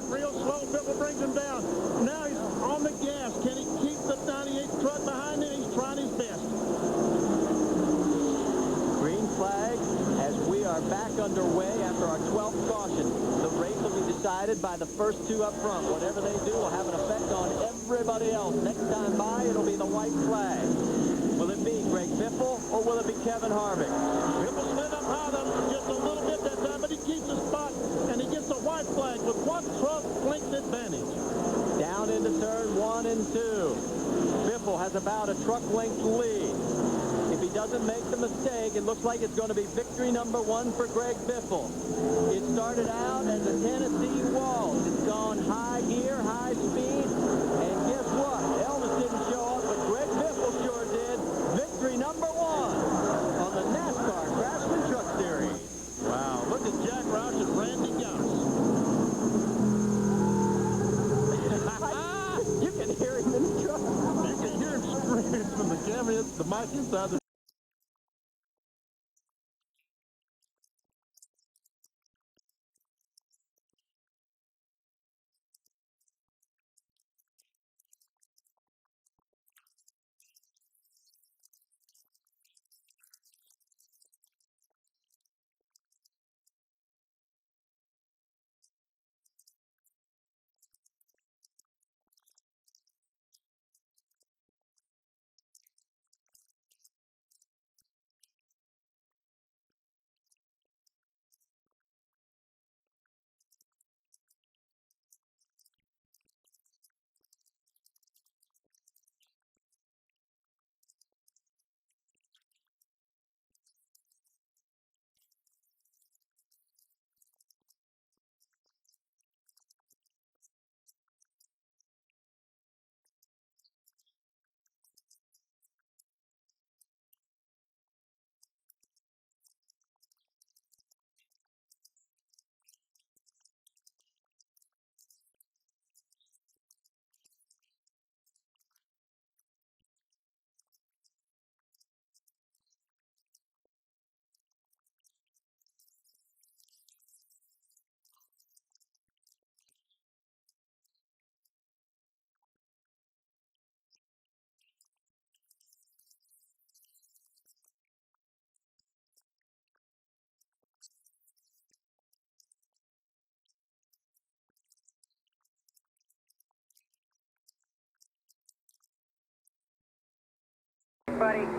real slow. Biffle brings him down. Now he's on the gas. Can he keep the 98 truck behind him? He's trying his best. Green flag as we are back underway after our 12th caution. The race will be decided by the first two up front. Whatever they do will have an effect on everybody else. Next time by, it'll be the white flag. Will it be Greg Biffle or will it be Kevin Harvick? Biffle slid up high just a little bit that time, but he keeps the spot, and he gets a white flag with 1 truck length advantage. Down into turn 1 and 2. Biffle has about a truck length lead. If he doesn't make the mistake, it looks like it's going to be victory number 1 for Greg Biffle. It started out as a Tennessee Waltz. It's gone high gear, high speed, and guess what? Elvis didn't show up, but Greg Biffle sure did. Victory number 1 on the NASCAR Truck Series. Wow, look at Jack Roush and Randy Youngs. You can hear him in the truck. You can hear him screaming from the camera, the mic inside the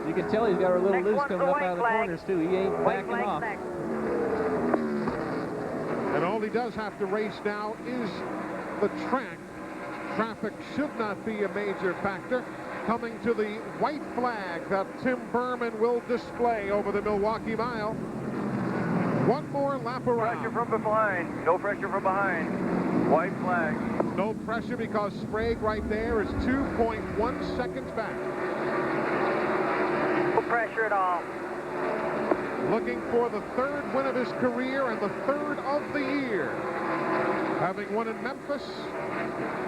You can tell he's got a little loose coming up out of the corners, too. He ain't backing off. And all he does have to race now is the track. Traffic should not be a major factor. Coming to the white flag that Tim Berman will display over the Milwaukee Mile. One more lap around. Pressure from behind. No pressure from behind. White flag. No pressure because Sprague right there is 2.1 seconds back. No pressure at all. Looking for the 3rd win of his career and the 3rd of the year. Having won in Memphis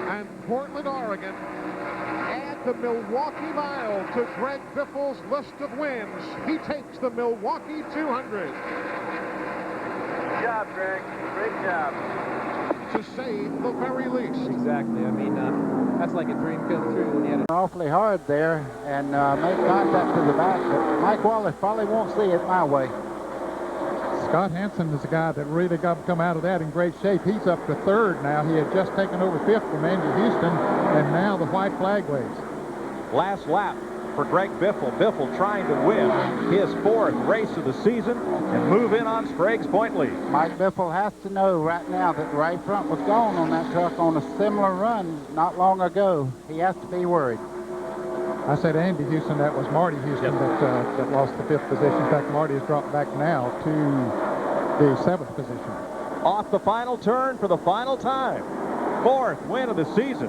and Portland, Oregon. Add the Milwaukee Mile to Greg Biffle's list of wins. He takes the Milwaukee 200. Good job, Greg. Great job. To say the very least. Exactly. I mean, that's like a dream come true when you had a awfully hard there and make contact to the back, but Mike Wallace probably won't see it my way. Scott Hansen is a guy that really got to come out of that in great shape. He's up to 3rd now. He had just taken over 5th from Andy Houston, and now the white flag waves. Last lap for Greg Biffle. Biffle trying to win his 4th race of the season and move in on Sprague's point lead. Mike Biffle has to know right now that the right front was gone on that truck on a similar run not long ago. He has to be worried. I said Andy Houston, that was Marty Houston that lost the 5th position. In fact, Marty has dropped back now to the 7th position. Off the final turn for the final time. 4th win of the season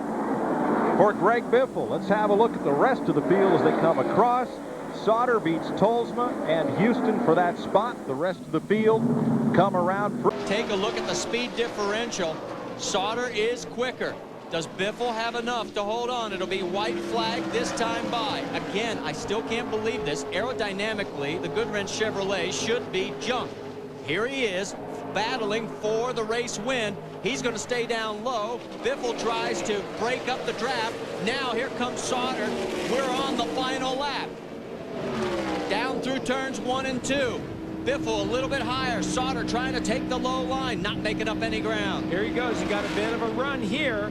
for Greg Biffle. Let's have a look at the rest of the field as they come across. Sauter beats Tolsma and Houston for that spot. The rest of the field come around. Take a look at the speed differential. Sauter is quicker. Does Biffle have enough to hold on? It'll be white flag this time by. Again, I still can't believe this. Aerodynamically, the Goodwrench Chevrolet should be junk. Here he is, battling for the race win. He's going to stay down low. Biffle tries to break up the draft. Now here comes Sauter. We're on the final lap. Down through turns 1 and 2. Biffle a little bit higher. Sauter trying to take the low line, not making up any ground. Here he goes. He got a bit of a run here.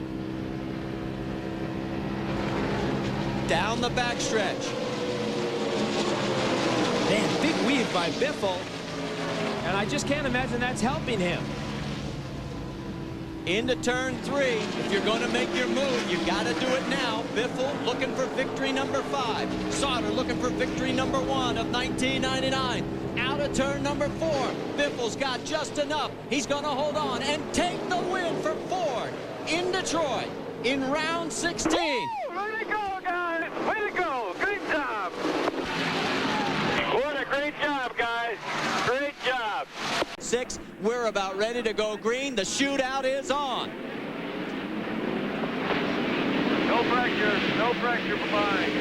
Down the backstretch. Man, big weave by Biffle. And I just can't imagine that's helping him. Into turn 3. If you're going to make your move, you got to do it now. Biffle looking for victory number 5. Sauter looking for victory number 1 of 1999. Out of turn number 4. Biffle's got just enough. He's going to hold on and take the win for Ford in Detroit in round 16. Way to go, guys! Way to go! Great job! What a great job, guys! Great job! 6. We're about ready to go green. The shootout is on. No pressure from behind.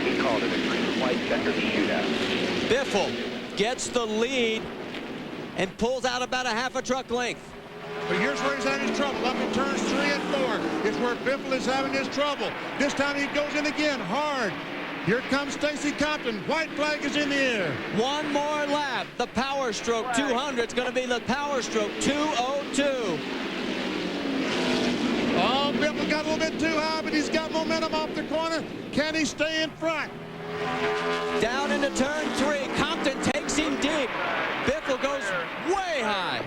He called it a green, white, checkered shootout. Biffle gets the lead and pulls out about a half a truck length. But here's where he's having his trouble, up in turns 3 and 4. It's where Biffle is having his trouble. This time he goes in again, hard. Here comes Stacy Compton. White flag is in the air. One more lap. The Power Stroke 200 is going to be the Power Stroke 202. Oh, Biffle got a little bit too high, but he's got momentum off the corner. Can he stay in front? Down into turn 3. Compton takes him deep. Biffle goes way high.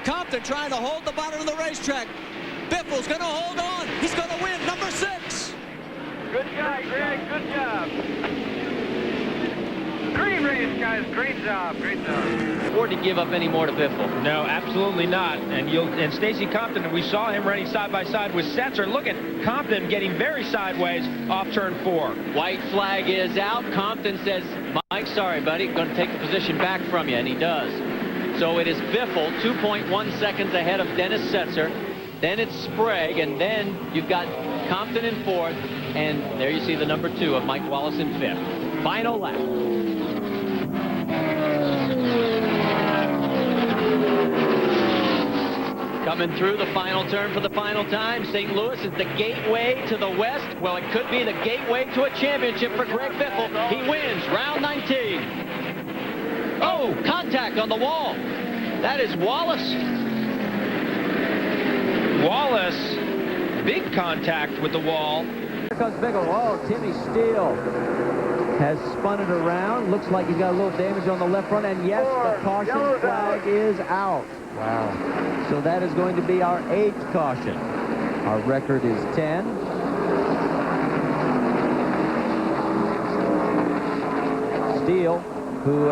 Compton trying to hold the bottom of the racetrack. Biffle's going to hold on. He's going to win number 6. Good job, Greg. Good job. Great race, guys. Great job. Great job. Afford to give up any more to Biffle. No, absolutely not. And Stacy Compton, we saw him running side by side with Setzer. Look at Compton getting very sideways off turn 4. White flag is out. Compton says, Mike, sorry, buddy, going to take the position back from you, and he does. So it is Biffle, 2.1 seconds ahead of Dennis Setzer. Then it's Sprague, and then you've got Compton in 4th, and there you see the number 2 of Mike Wallace in 5th. Final lap. Coming through the final turn for the final time. St. Louis is the gateway to the West. Well, it could be the gateway to a championship for Greg Biffle. He wins round 19. Oh, contact on the wall. That is Wallace. Wallace, big contact with the wall. Here comes Biffle. Oh, Timmy Steele has spun it around. Looks like he's got a little damage on the left front. And yes, the caution flag is out. Wow. So that is going to be our 8th caution. Our record is 10. Steele, who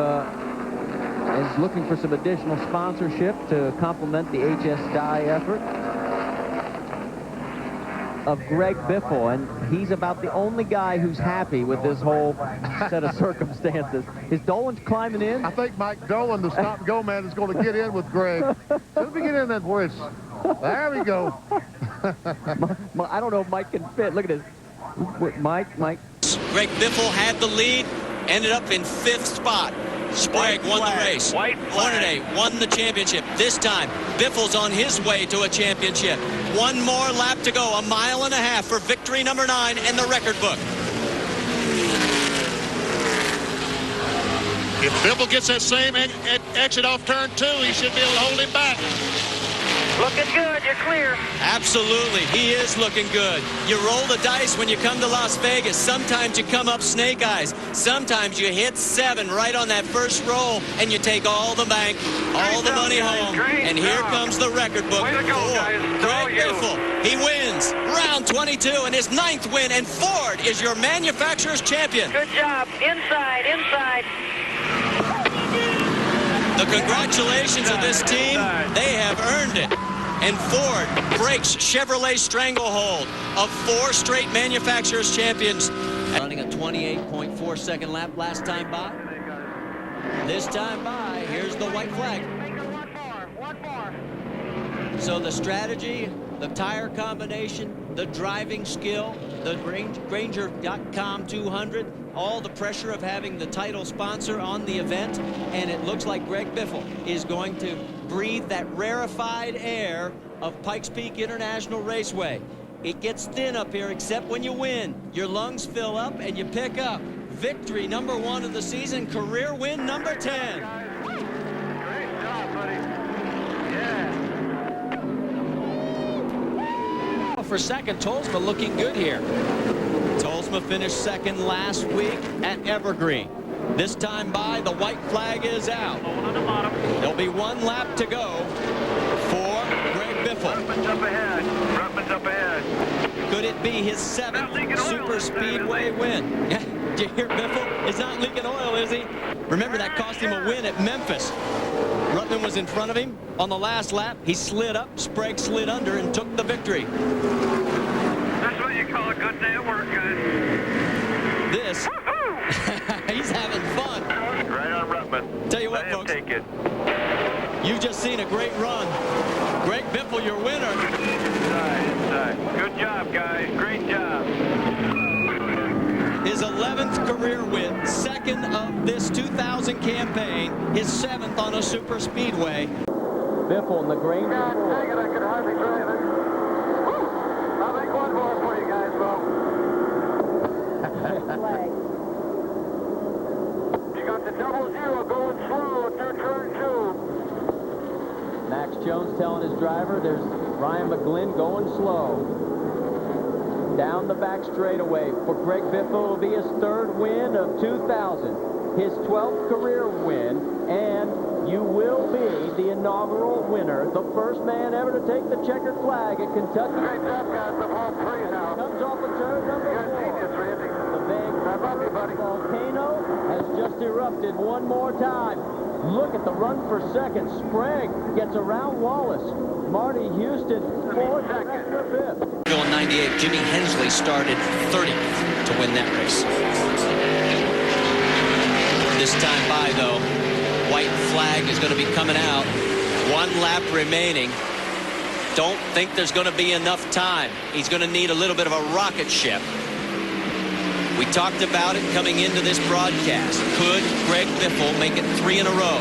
is looking for some additional sponsorship to complement the HS Dye effort of Greg Biffle, and he's about the only guy who's happy with this whole set of circumstances. Is Dolan's climbing in? I think Mike Dolan, the stop-and-go man, is going to get in with Greg. Let me get in that voice. There we go. I don't know if Mike can fit. Look at this. Mike. Greg Biffle had the lead, ended up in 5th spot. Sprague won the race. Hornaday won the championship. This time, Biffle's on his way to a championship. One more lap to go, 1.5 miles for victory number 9 in the record book. If Biffle gets that same exit off turn 2, he should be able to hold him back. Looking good. You're clear. Absolutely. He is looking good. You roll the dice when you come to Las Vegas. Sometimes you come up snake eyes. Sometimes you hit 7 right on that first roll, and you take all the bank, all the money home. And here comes the record book for Greg Biffle. He wins round 22 and his 9th win, and Ford is your manufacturer's champion. Good job. Inside. The congratulations of this team, they have earned it. And Ford breaks Chevrolet's stranglehold of 4 straight manufacturers' champions. Running a 28.4 second lap last time by. This time by, here's the white flag. One more. So the strategy, the tire combination, the driving skill, the Granger.com 200, all the pressure of having the title sponsor on the event, and it looks like Greg Biffle is going to breathe that rarefied air of Pikes Peak International Raceway. It gets thin up here, except when you win. Your lungs fill up and you pick up. Victory number 1 of the season, career win number 10. Great job, buddy. Yeah. For second, Tolsma looking good here. Tolsma finished second last week at Evergreen. This time by, the white flag is out. There'll be 1 lap to go for Greg Biffle. Ruppin's up ahead. Ruppin's up ahead. Could it be his 7th super speedway win? Did you hear Biffle? It's not leaking oil, is he? Remember, that cost him a win at Memphis. Ruttman was in front of him on the last lap. He slid up, Sprague slid under, and took the victory. That's what you call a good day at work, guys. This, he's having fun. Right on Ruttman. Tell you what, Let him folks. take it. You've just seen a great run. Greg Biffle, your winner. Inside. Good job, guys. Great job. His 11th career win, 2nd of this 2000 campaign, his 7th on a super speedway. Biffle in the Granger. God dang it, I could hardly drive it. Woo! I'll make one more for you guys, Bo. You got the 00 going slow through turn 2. Max Jones telling his driver there's Ryan McGlynn going slow. Down the back straightaway for Greg Biffle. Will be his 3rd win of 2000, his 12th career win, and you will be the inaugural winner, the first man ever to take the checkered flag at Kentucky. Great job, guys. I'm home free now. Comes off of turn number 4. The big volcano has just erupted one more time. Look at the run for second. Sprague gets around Wallace. Marty Houston, 4th, Reckner 5th. In 98, Jimmy Hensley started 30th to win that race. This time by, though, white flag is going to be coming out. 1 lap remaining. Don't think there's going to be enough time. He's going to need a little bit of a rocket ship. We talked about it coming into this broadcast. Could Greg Biffle make it 3 in a row?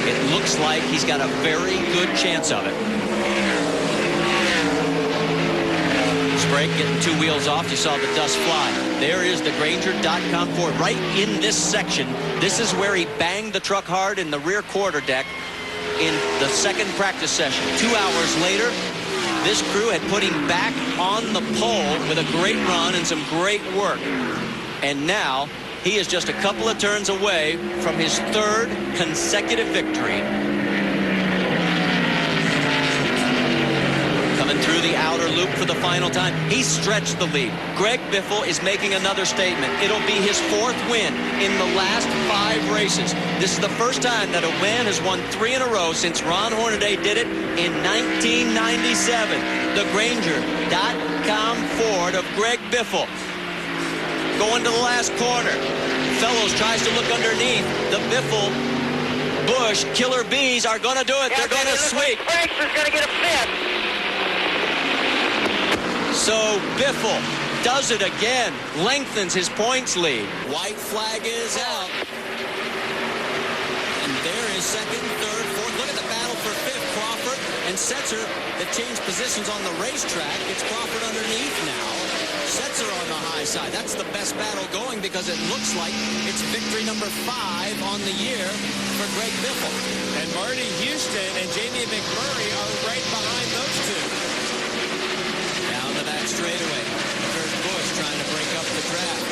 It looks like he's got a very good chance of it. Sprague getting 2 wheels off. You saw the dust fly. There is the Granger.com Ford right in this section. This is where he banged the truck hard in the rear quarter deck in the 2nd practice session. 2 hours later, this crew had put him back on the pole with a great run and some great work. And now he is just a couple of turns away from his 3rd consecutive victory. Coming through the outer loop for the final time. He stretched the lead. Greg Biffle is making another statement. It'll be his 4th win in the last 5 races. This is the first time that a man has won 3 in a row since Ron Hornaday did it in 1997. The Granger.com Ford of Greg Biffle. Going to the last corner. Fellows tries to look underneath. The Biffle Busch Killer Bees are going to do it. They're going to sweep. Franks is going to get a 5th. So Biffle does it again, lengthens his points lead. White flag is out. And there is 2nd, 3rd, 4th. Look at the battle for 5th. Crawford and Setzer that changed positions on the racetrack. It's Crawford underneath now. Setzer on the high side. That's the best battle going because it looks like it's victory number 5 on the year for Greg Biffle. And Marty Houston and Jamie McMurray are right behind those 2. Back straightaway. Kurt Busch trying to break up the draft.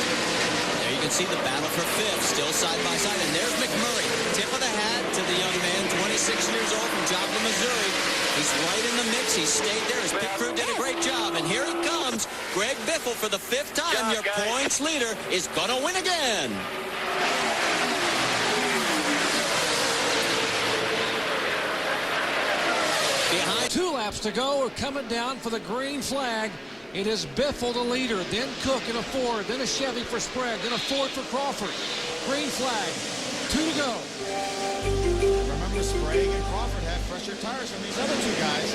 There you can see the battle for 5th, still side by side. And there's McMurray. Tip of the hat to the young man, 26 years old from Joplin, Missouri. He's right in the mix. He stayed there. His pit crew did a great job. And here he comes. Greg Biffle for the 5th time. Your points leader is going to win again. Behind 2 laps to go, we're coming down for the green flag. It is Biffle, the leader, then Cook in a Ford, then a Chevy for Sprague, then a Ford for Crawford. Green flag, 2 to go. Remember, Sprague and Crawford had fresh fresher tires than these other two guys.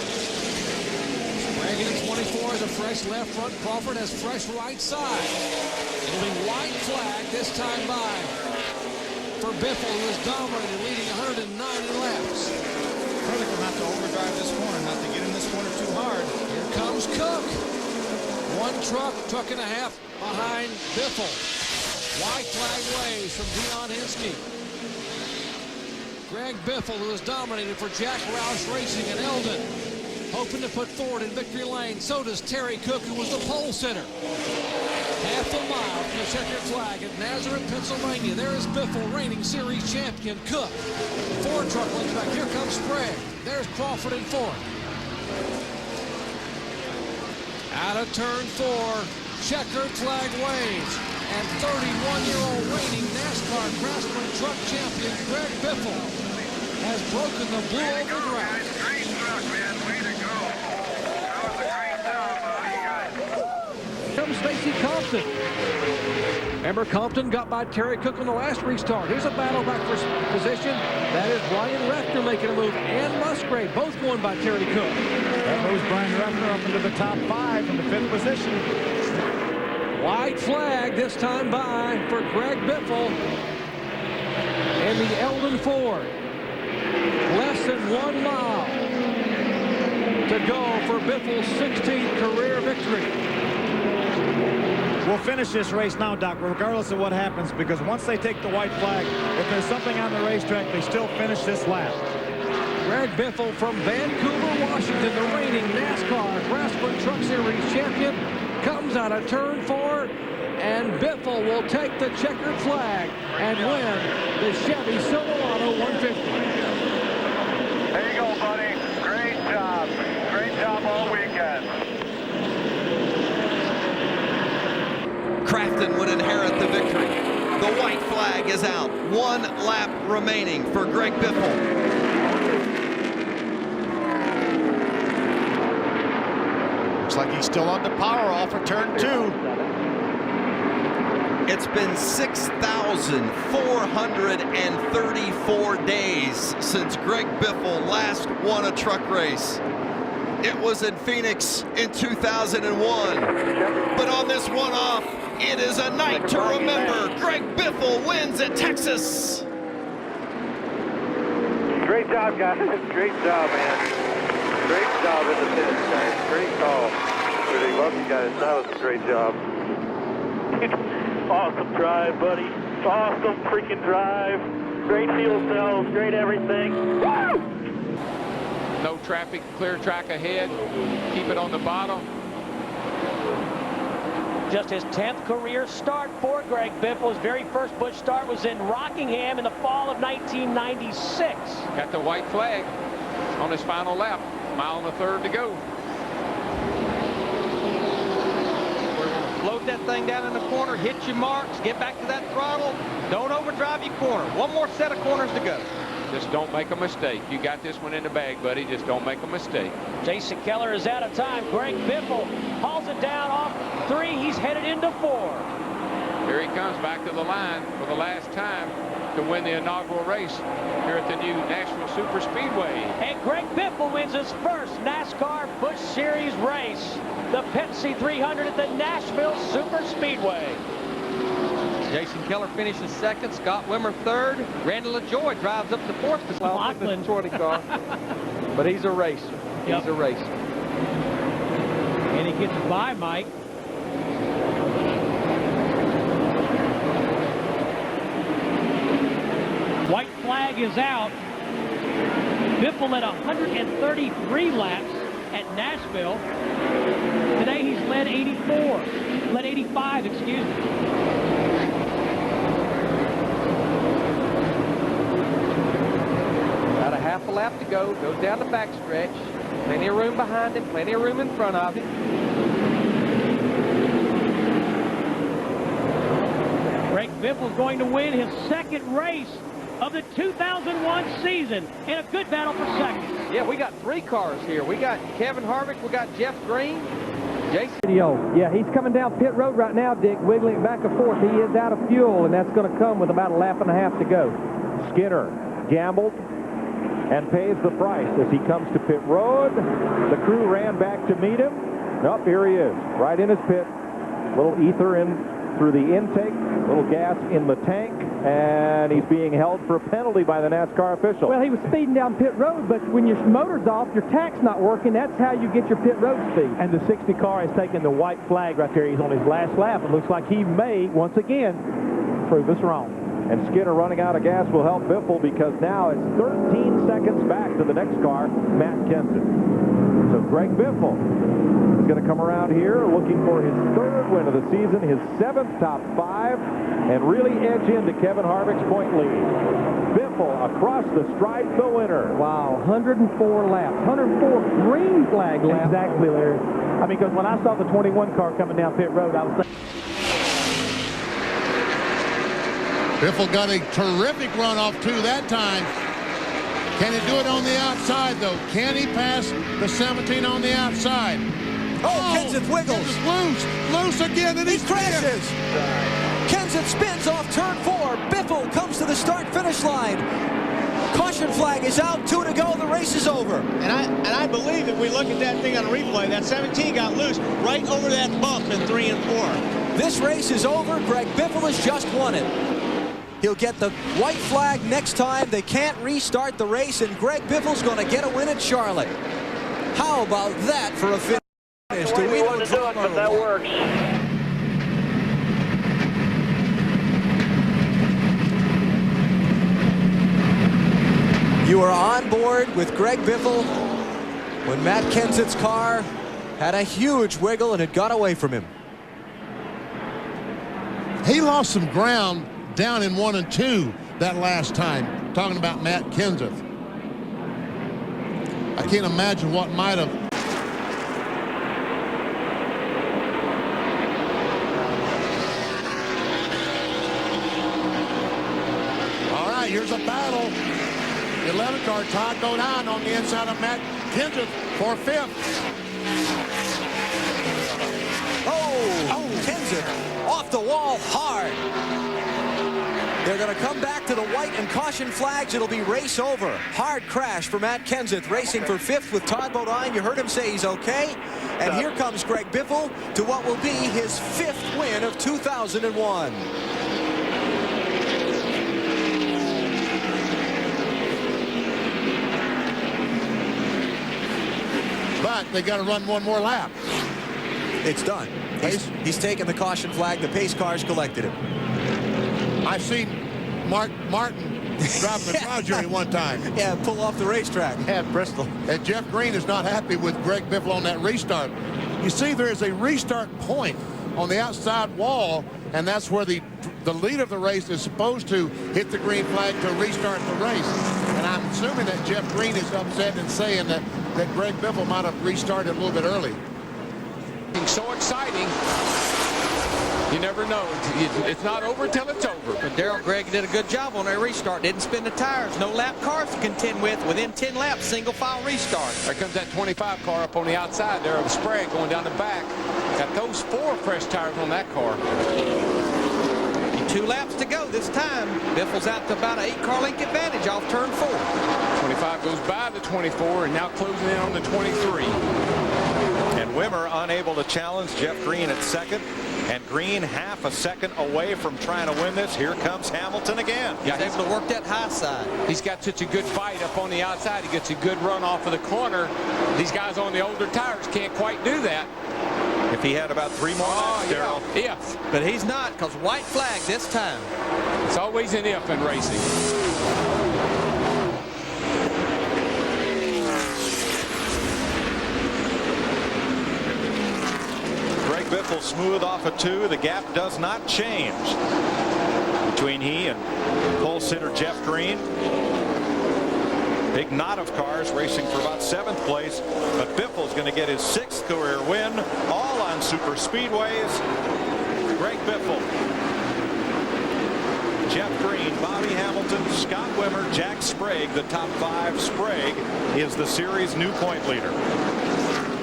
Sprague in 24 has a fresh left front. Crawford has fresh right side. It'll be white flag this time by for Biffle, who is dominated, leading 190 laps. Critical not to overdrive this corner, not to get in this corner too hard. Here comes Cook. One truck and a half behind Biffle. White flag waves from Dion Hinsky. Greg Biffle, who has dominated for Jack Roush Racing and Eldon, hoping to put forward in victory lane. So does Terry Cook, who was the pole sitter. Half a mile from the checkered flag at Nazareth, Pennsylvania. There is Biffle, reigning series champion. Cook, 4 truck lengths back. Here comes Sprague. There's Crawford in 4th. Out of turn 4, checkered flag waves. And 31-year-old reigning NASCAR Craftsman Truck champion Greg Biffle has broken the blue oval ground. Great truck, man. Way to go. That was a great job, you guys. Comes Stacy Compton. Remember, Compton got by Terry Cook on the last restart. Here's a battle back for position. That is Brian Rector making a move, and Musgrave both going by Terry Cook. That moves Brian Rector up into the top 5 in the 5th position. White flag this time by for Greg Biffle and the Eldon Ford. Less than 1 mile to go for Biffle's 16th career victory. We'll finish this race now, Doc, regardless of what happens, because once they take the white flag, if there's something on the racetrack, they still finish this lap. Greg Biffle from Vancouver, Washington, the reigning NASCAR Craftsman Truck Series champion, comes out of turn 4, and Biffle will take the checkered flag and win the Chevy Silverado 150. There you go, buddy. Great job. Great job all weekend. Crafton would inherit the victory. The white flag is out. 1 lap remaining for Greg Biffle. Looks like he's still on the power off for turn 2. It's been 6,434 days since Greg Biffle last won a truck race. It was in Phoenix in 2001. But on this one-off, it is a night to remember. Greg Biffle wins at Texas. Great job, guys. Great job, man. Great job in the finish, guys. Great call. Really love you guys. That was a great job. Awesome drive, buddy. Awesome freaking drive. Great fuel cells. Great everything. Woo! No traffic, clear track ahead. Keep it on the bottom. Just his 10th career start for Greg Biffle. His very first Busch start was in Rockingham in the fall of 1996. Got the white flag on his final lap. 1.3 to go. Float that thing down in the corner, hit your marks, get back to that throttle. Don't overdrive your corner. 1 more set of corners to go. Just don't make a mistake. You got this one in the bag, buddy. Just don't make a mistake. Jason Keller is out of time. Greg Biffle hauls it down off 3. He's headed into 4. Here he comes back to the line for the last time to win the inaugural race here at the new Nashville Super Speedway. And Greg Biffle wins his first NASCAR Busch Series race, the Pepsi 300 at the Nashville Super Speedway. Jason Keller finishes 2nd, Scott Wimmer 3rd, Randy LaJoy drives up to 4th position in the shorty car. But he's a racer. He's a racer. And he gets by Mike. White flag is out. Biffle led 133 laps at Nashville. Today he's led 85, excuse me. About a half a lap to go. Goes down the backstretch. Plenty of room behind him. Plenty of room in front of him. Greg Biffle's going to win his 2nd race of the 2001 season in a good battle for 2nd. Yeah, we got 3 cars here. We got Kevin Harvick. We got Jeff Green. Jason. Yeah, he's coming down pit road right now, Dick, wiggling it back and forth. He is out of fuel, and that's going to come with about a lap and a half to go. Skinner gambled, and pays the price as he comes to pit road. The crew ran back to meet him. Up here he is, right in his pit. Little ether in through the intake, little gas in the tank, and he's being held for a penalty by the NASCAR official. Well, he was speeding down pit road, but when your motor's off, your tank's not working. That's how you get your pit road speed. And the 60 car is taking the white flag right there. He's on his last lap. It looks like he may, once again, prove us wrong. And Skinner running out of gas will help Biffle because now it's 13 seconds back to the next car, Matt Kenseth. So Greg Biffle is going to come around here looking for his 3rd win of the season, his 7th top 5, and really edge into Kevin Harvick's point lead. Biffle across the stripe, the winner. Wow, 104 laps, 104 green flag laps. Exactly, Larry. I mean, because when I saw the 21 car coming down pit road, I was thinking. Biffle got a terrific run off two that time. Can he do it on the outside, though? Can he pass the 17 on the outside? Oh, Kenseth wiggles. Loose again, and he crashes. Kenseth spins off turn 4. Biffle comes to the start-finish line. Caution flag is out. 2 to go. The race is over. And I believe if we look at that thing on a replay, that 17 got loose right over that bump in 3 and 4. This race is over. Greg Biffle has just won it. He'll get the white flag next time. They can't restart the race, and Greg Biffle's going to get a win at Charlotte. How about that for a finish? Do we want to do it, but that works. You are on board with Greg Biffle when Matt Kenseth's car had a huge wiggle and it got away from him. He lost some ground down in 1 and 2 that last time, talking about Matt Kenseth. I can't imagine what might have. All right, here's a battle. The 11 car Todd go down on the inside of Matt Kenseth for 5th. Oh, Kenseth off the wall hard. They're going to come back to the white and caution flags. It'll be race over. Hard crash for Matt Kenseth, racing for 5th with Todd Bodine. You heard him say he's okay. And here comes Greg Biffle to what will be his 5th win of 2001. But they got to run one more lap. It's done. He's taken the caution flag. The pace cars collected him. I've seen Martin driving the car jury one time. Yeah, pull off the racetrack. Yeah, Bristol. And Jeff Green is not happy with Greg Biffle on that restart. You see, there is a restart point on the outside wall, and that's where the lead of the race is supposed to hit the green flag to restart the race. And I'm assuming that Jeff Green is upset and saying that Greg Biffle might have restarted a little bit early. So exciting. You never know. It's not over until it's over. But Darrell, Greg did a good job on that restart. Didn't spin the tires. No lap cars to contend with. Within 10 laps, single file restart. There comes that 25 car up on the outside there of the Sprague going down the back. Got those 4 fresh tires on that car. 2 laps to go this time. Biffle's out to about an 8-car length advantage off turn 4. 25 goes by the 24 and now closing in on the 23. And Wimmer unable to challenge Jeff Green at 2nd. And Green half a second away from trying to win this. Here comes Hamilton again. Yeah, he's able to work that high side. He's got such a good fight up on the outside. He gets a good run off of the corner. These guys on the older tires can't quite do that. If he had about 3 more laps, Darrell. Yeah. But he's not, because white flag this time. It's always an if in racing. Biffle smooth off a 2. The gap does not change between he and pole sitter Jeff Green. Big knot of cars racing for about 7th place, but Biffle's going to get his 6th career win, all on super speedways. Greg Biffle, Jeff Green, Bobby Hamilton, Scott Wimmer, Jack Sprague, the top 5. Sprague is the series new point leader.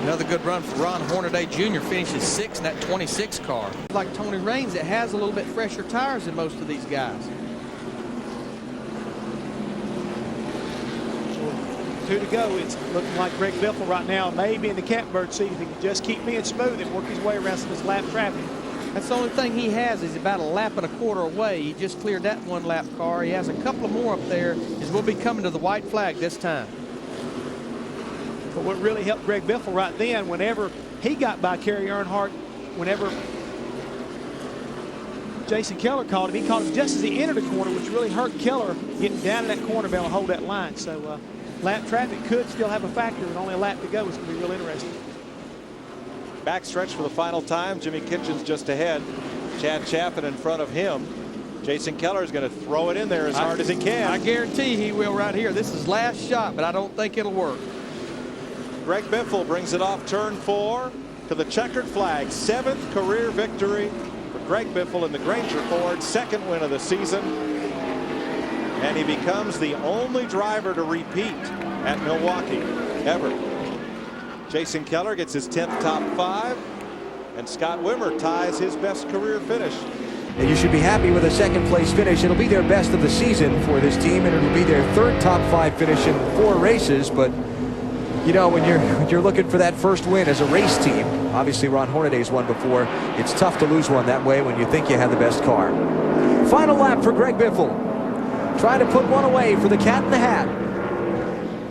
Another good run for Ron Hornaday Jr. finishes 6th in that 26 car. Like Tony Raines, it has a little bit fresher tires than most of these guys. 2 to go. It's looking like Greg Biffle right now may be in the catbird seat if he can just keep being smooth and work his way around some of this lap traffic. That's the only thing he has is about a lap and a quarter away. He just cleared that one lap car. He has a couple of more up there as we'll be coming to the white flag this time. But what really helped Greg Biffle right then, whenever he got by Kerry Earnhardt, whenever Jason Keller caught him, he caught him just as he entered the corner, which really hurt Keller getting down in that corner, be able to hold that line. So lap traffic could still have a factor, and only a lap to go is going to be real interesting. Backstretch for the final time. Jimmy Kitchen's just ahead. Chad Chaffin in front of him. Jason Keller is going to throw it in there as hard as he can. I guarantee he will right here. This is last shot, but I don't think it'll work. Greg Biffle brings it off turn 4 to the checkered flag. 7th career victory for Greg Biffle in the Granger Ford. 2nd win of the season. And he becomes the only driver to repeat at Milwaukee ever. Jason Keller gets his 10th top 5. And Scott Wimmer ties his best career finish. And you should be happy with a 2nd place finish. It'll be their best of the season for this team, and it'll be their 3rd top 5 finish in 4 races. But you know, when you're looking for that first win as a race team, obviously Ron Hornaday's won before. It's tough to lose one that way when you think you have the best car. Final lap for Greg Biffle. Trying to put one away for the Cat in the Hat.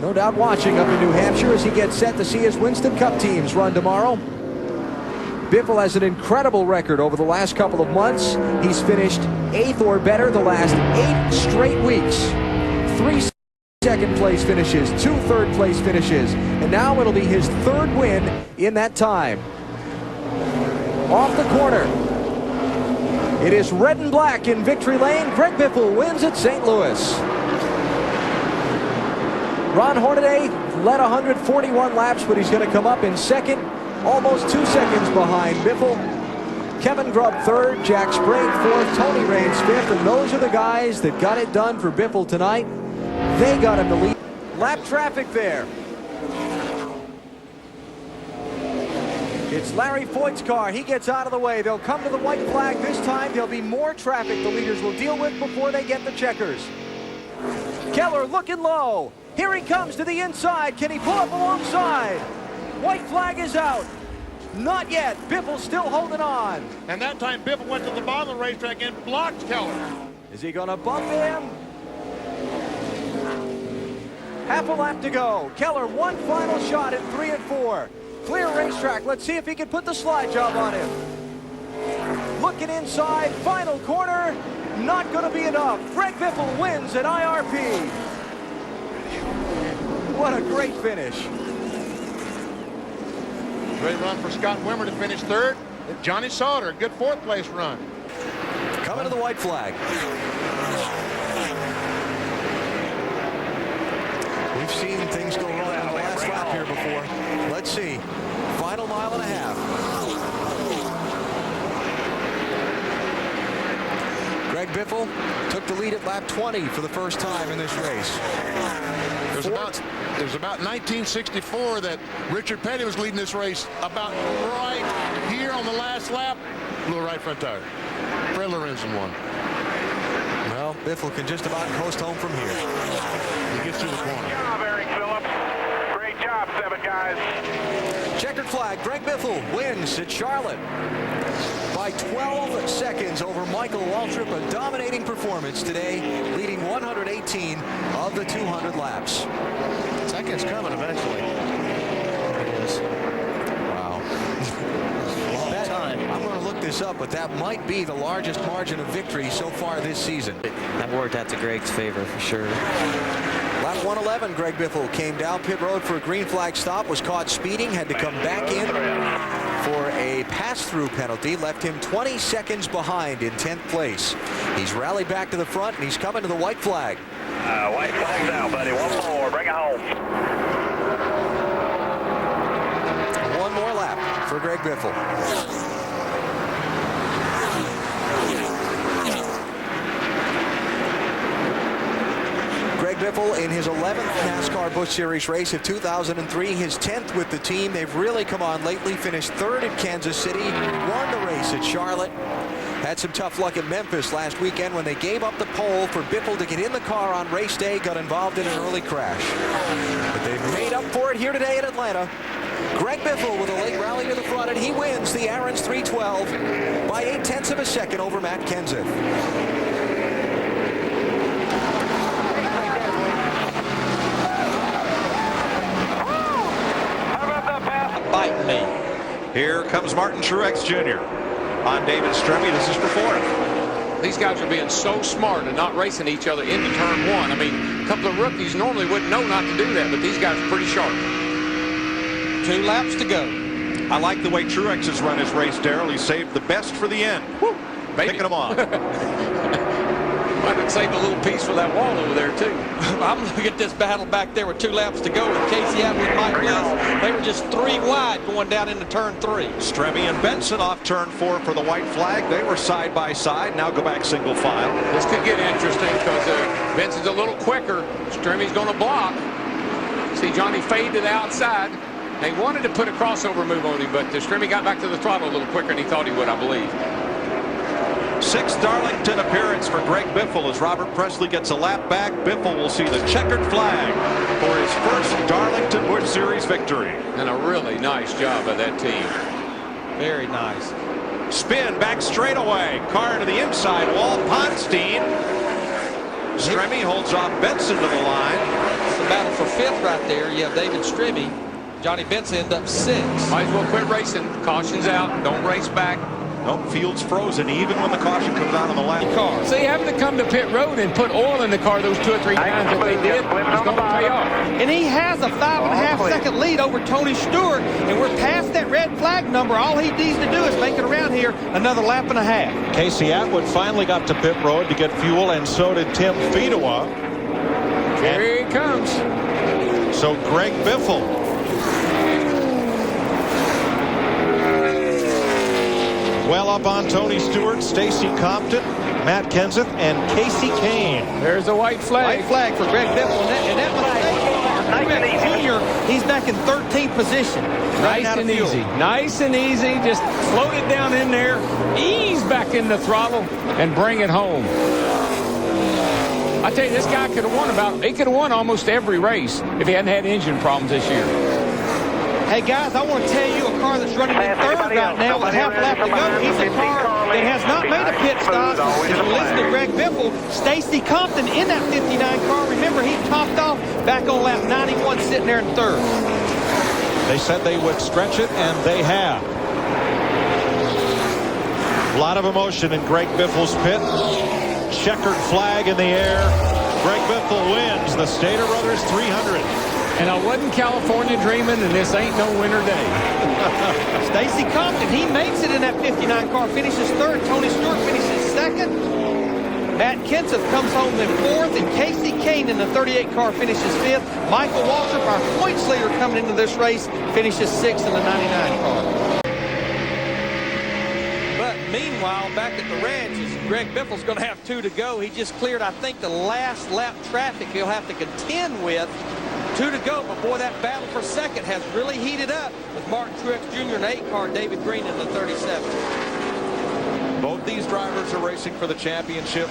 No doubt watching up in New Hampshire as he gets set to see his Winston Cup teams run tomorrow. Biffle has an incredible record over the last couple of months. He's finished 8th or better the last 8 straight weeks. 3 second place finishes, 2 third place finishes, and now it'll be his 3rd win in that time. Off the corner. It is red and black in victory lane. Greg Biffle wins at St. Louis. Ron Hornaday led 141 laps, but he's going to come up in 2nd, almost 2 seconds behind Biffle. Kevin Grubb 3rd, Jack Sprague 4th, Tony Raines 5th, and those are the guys that got it done for Biffle tonight. They got him to lead. Lap traffic there. It's Larry Foyt's car. He gets out of the way. They'll come to the white flag this time. There'll be more traffic the leaders will deal with before they get the checkers. Keller looking low. Here he comes to the inside. Can he pull up alongside? White flag is out. Not yet. Biffle still holding on. And that time Biffle went to the bottom of the racetrack and blocked Keller. Is he going to bump him? Half a lap to go. Keller one final shot at 3 and 4. Clear racetrack. Let's see if he can put the slide job on him. Looking inside. Final corner. Not going to be enough. Greg Biffle wins at IRP. What a great finish. Great run for Scott Wimmer to finish 3rd. Johnny Sauter, a good 4th place run. Coming to the white flag. We've seen things go wrong on the last lap here before. Let's see. Final mile and a half. Greg Biffle took the lead at lap 20 for the first time in this race. There's about 1964 that Richard Petty was leading this race about right here on the last lap. Blew a right front tire. Fred Lorenzen won. Well, Biffle can just about coast home from here. He gets through the corner. Great job, Eric Phillips. Great job, 7 guys. Checkered flag. Greg Biffle wins at Charlotte by 12 seconds over Michael Waltrip. A dominating performance today, leading 118 of the 200 laps. Second's coming eventually. It is. Wow. Long time. I'm going to look this up, but that might be the largest margin of victory so far this season. That worked out to Greg's favor for sure. Lap 111, Greg Biffle came down pit road for a green flag stop, was caught speeding, had to come back in for a pass-through penalty, left him 20 seconds behind in 10th place. He's rallied back to the front, and he's coming to the white flag. White flag's out, buddy. One more. Bring it home. One more lap for Greg Biffle. Greg Biffle in his 11th NASCAR Busch Series race of 2003, his 10th with the team. They've really come on lately, finished 3rd at Kansas City, won the race at Charlotte. Had some tough luck in Memphis last weekend when they gave up the pole for Biffle to get in the car on race day, got involved in an early crash. But they've made up for it here today in Atlanta. Greg Biffle with a late rally to the front, and he wins the Aaron's 312 by 0.8 of a second over Matt Kenseth. Biting me. Here comes Martin Truex Jr. on David Stremme. This is for fourth. These guys are being so smart and not racing each other into turn one. I mean, a couple of rookies normally wouldn't know not to do that, but these guys are pretty sharp. 2 laps to go. I like the way Truex has run his race, Darrell. He saved the best for the end. Woo, picking them off. Might have saved a little piece for that wall over there, too. I'm looking at this battle back there with 2 laps to go with Casey Atwood and Mike Bliss. They were just 3 wide going down into turn 3. Stremme and Benson off turn 4 for the white flag. They were side by side. Now go back single file. This could get interesting because Benson's a little quicker. Stremme's going to block. See Johnny fade to the outside. They wanted to put a crossover move on him, but Stremme got back to the throttle a little quicker than he thought he would, I believe. 6th Darlington appearance for Greg Biffle as Robert Presley gets a lap back. Biffle will see the checkered flag for his first Darlington Busch Series victory. And a really nice job by that team. Very nice. Spin back straightaway. Car to the inside wall. Ponstein. Stremme holds off Benson to the line. It's the battle for 5th right there. You have David Stremme. Johnny Benson end up 6th. Might as well quit racing. Caution's out. Don't race back. Nope, field's frozen even when the caution comes out on the lap car. See, having to come to pit road and put oil in the car those 2 or 3 times that they did is going to pay off. And he has a 5.5 second lead over Tony Stewart, and we're past that red flag number. All he needs to do is make it around here another lap and a half. Casey Atwood finally got to pit road to get fuel, and so did Tim Fedewa. Here he comes. So Greg Biffle. Well up on Tony Stewart, Stacy Compton, Matt Kenseth, and Casey Kane. There's a white flag. White flag for Greg Biffle. And that mistake, Jr., he's back in 13th position. Nice and easy. Nice and easy. Just float it down in there, ease back in the throttle, and bring it home. I tell you, this guy could have won almost every race if he hadn't had engine problems this year. Hey, guys, I want to tell you a car that's running in 3rd right now with a half lap to go. He's a car that has not made a pit stop. If you listen to Greg Biffle, Stacy Compton in that 59 car. Remember, he topped off back on lap 91 sitting there in 3rd. They said they would stretch it, and they have. A lot of emotion in Greg Biffle's pit. Checkered flag in the air. Greg Biffle wins the Stater Brothers 300. And I wasn't California dreaming, and this ain't no winter day. Stacy Compton, he makes it in that 59 car, finishes 3rd. Tony Stewart finishes 2nd. Matt Kenseth comes home in 4th, and Casey Kane in the 38 car finishes 5th. Michael Waltrip, our points leader coming into this race, finishes 6th in the 99 car. But meanwhile, back at the ranch, Greg Biffle's going to have 2 to go. He just cleared, I think, the last lap traffic he'll have to contend with. 2 to go, but boy, that battle for 2nd has really heated up with Martin Truex Jr. and 8 car, David Green in the 37. Both these drivers are racing for the championship.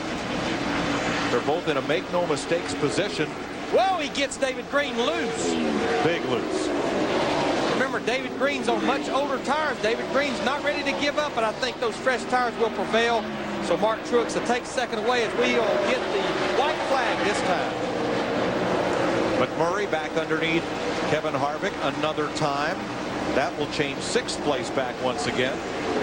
They're both in a make no mistakes position. Whoa, he gets David Green loose. Big loose. Remember, David Green's on much older tires. David Green's not ready to give up, but I think those fresh tires will prevail. So Martin Truex will take 2nd away as we will get the white flag this time. McMurray back underneath Kevin Harvick another time. That will change 6th place back once again.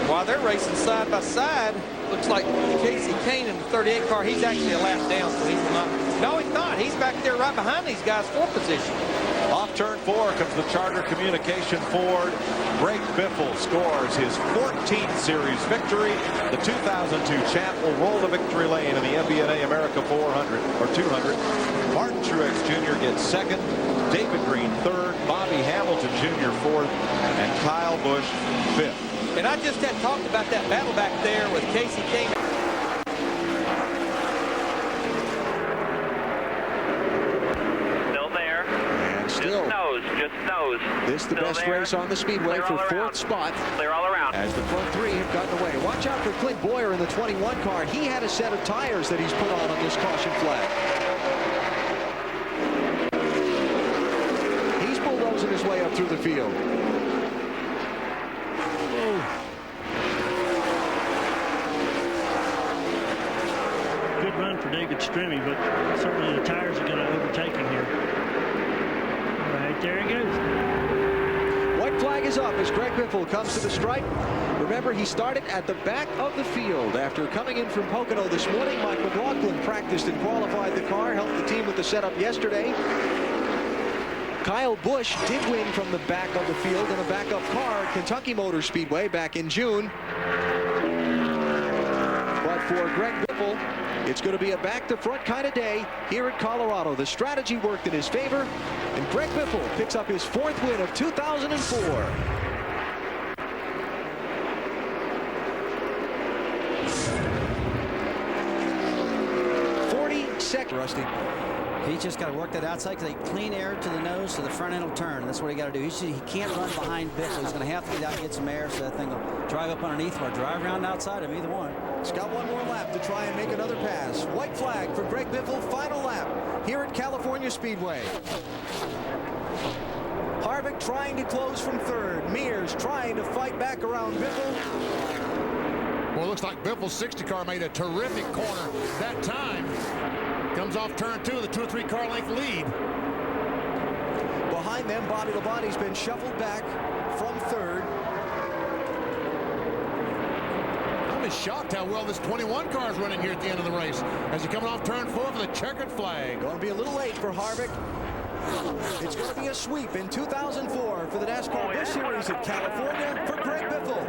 While they're racing side by side, looks like Casey Kane in the 38 car, he's actually a lap down, so he's not. No, he's not. He's back there right behind these guys, 4th position. Off turn 4 comes the Charter Communication Ford. Greg Biffle scores his 14th series victory. The 2002 champ will roll the victory lane in the MBNA America 400 or 200. Martin Truex Jr. gets 2nd. David Green 3rd. Bobby Hamilton Jr. 4th. And Kyle Busch 5th. And I just had talked about that battle back there with Casey Kane. Still there. Just nose. goes. This the best race on the speedway for fourth spot. Clear all around. As the front three have gotten away. Watch out for Clint Boyer in the 21 car. He had a set of tires that he's put on this caution flag. He's bulldozing his way up through the field. Good run for David Strimmy, but certainly the tires are going to overtake him here. Right there he goes. White flag is up as Greg Biffle comes to the stripe. Remember, he started at the back of the field after coming in from Pocono this morning. Mike McLaughlin practiced and qualified the car, helped the team with the setup yesterday. Kyle Busch did win from the back of the field in a backup car at Kentucky Motor Speedway back in June. But for Greg Biffle, it's going to be a back-to-front kind of day here at Colorado. The strategy worked in his favor, and Greg Biffle picks up his fourth win of 2004. Rusty. He's just got to work that outside because they clean air to the nose to the front end will turn. That's what he got to do. He can't run behind Biffle. He's going to have to get out and get some air so that thing will drive up underneath or drive around outside him, either one. He's got one more lap to try and make another pass. White flag for Greg Biffle. Final lap here at California Speedway. Harvick trying to close from third. Mears trying to fight back around Biffle. Well, it looks like Biffle's 60 car made a terrific corner that time. Comes off turn 2 with a 2 or 3 car length lead. Behind them, Bobby Labonte's been shuffled back from third. I'm just shocked how well this 21 car is running here at the end of the race as he's coming off turn 4 for the checkered flag. Going to be a little late for Harvick. It's going to be a sweep in 2004 for the NASCAR Truck Series at California for Greg Biffle.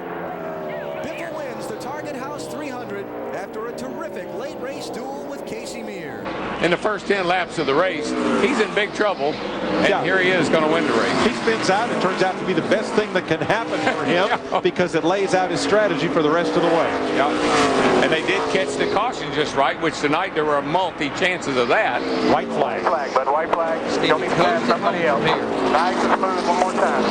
Biffle wins the Target House 300 after a terrific late race duel with Casey Mears. In the first 10 laps of the race, he's in big trouble, and here he is going to win the race. He spins out. It turns out to be the best thing that can happen for him because it lays out his strategy for the rest of the way. Yeah. And they did catch the caution just right, which tonight there were multi chances of that. White flag. White flag, bud. White flag. Don't need to pass somebody else. Nice and smooth one more time.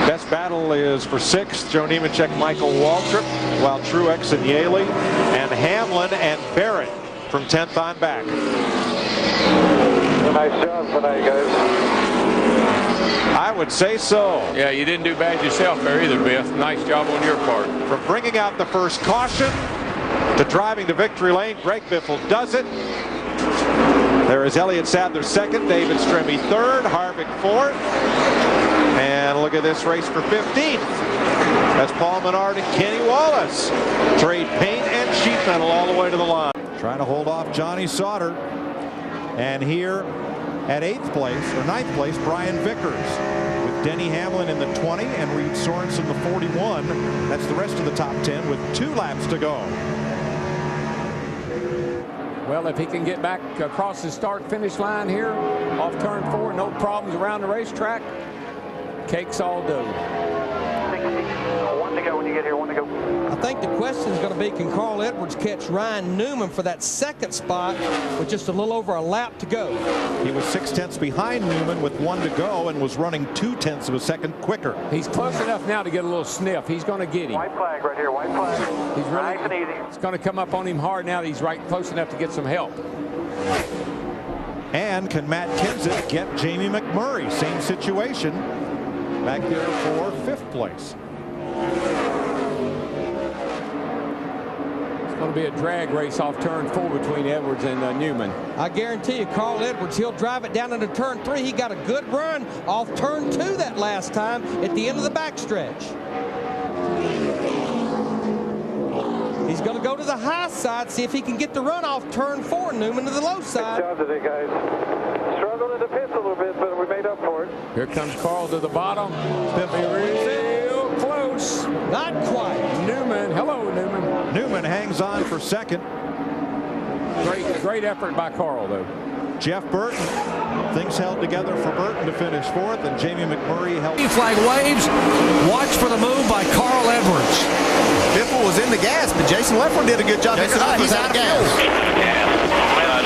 Best battle is for 6th. Joe Nemechek, Michael Waltrip, while Truex and Yaley and Hamlin and Barrett from 10th on back. Nice job tonight, guys. I would say so. Yeah, you didn't do bad yourself there either, Biff. Nice job on your part. From bringing out the first caution to driving to victory lane, Greg Biffle does it. There is Elliott Sadler second, David Strimmy third, Harvick fourth. And look at this race for 15th. That's Paul Menard and Kenny Wallace. Trade paint and sheet metal all the way to the line. Trying to hold off Johnny Sauter. And here at 8th place, or 9th place, Brian Vickers. With Denny Hamlin in the 20 and Reed Sorensen the 41. That's the rest of the top 10 with 2 laps to go. Well, if he can get back across the start-finish line here, off turn 4, no problems around the racetrack, cake's all dough. 1 to go when you get here, 1 to go. I think the question is going to be, can Carl Edwards catch Ryan Newman for that second spot with just a little over a lap to go? He was 6/10 behind Newman with 1 to go and was running 2/10 of a second quicker. He's close enough now to get a little sniff. He's going to get him. White flag right here, white flag. He's really, nice and easy. It's going to come up on him hard now that he's right close enough to get some help. And can Matt Kenseth get Jamie McMurray? Same situation. Back there for 5th place. It's going to be a drag race off turn 4 between Edwards and Newman. I guarantee you, Carl Edwards, he'll drive it down into turn 3. He got a good run off turn 2 that last time at the end of the backstretch. He's going to go to the high side, see if he can get the run off turn 4, Newman to the low side. Good job today, guys. Struggled in the pits a little bit, but we made up for it. Here comes Carl to the bottom. It's going to be real close. Not quite. Newman. Hello, Newman. Newman hangs on for 2nd. Great effort by Carl, though. Jeff Burton. Things held together for Burton to finish 4th, and Jamie McMurray helped. Flag waves. Watch for the move by Carl Edwards. Biffle was in the gas, but Jason Leffler did a good job. He's out of gas. Yeah. Well,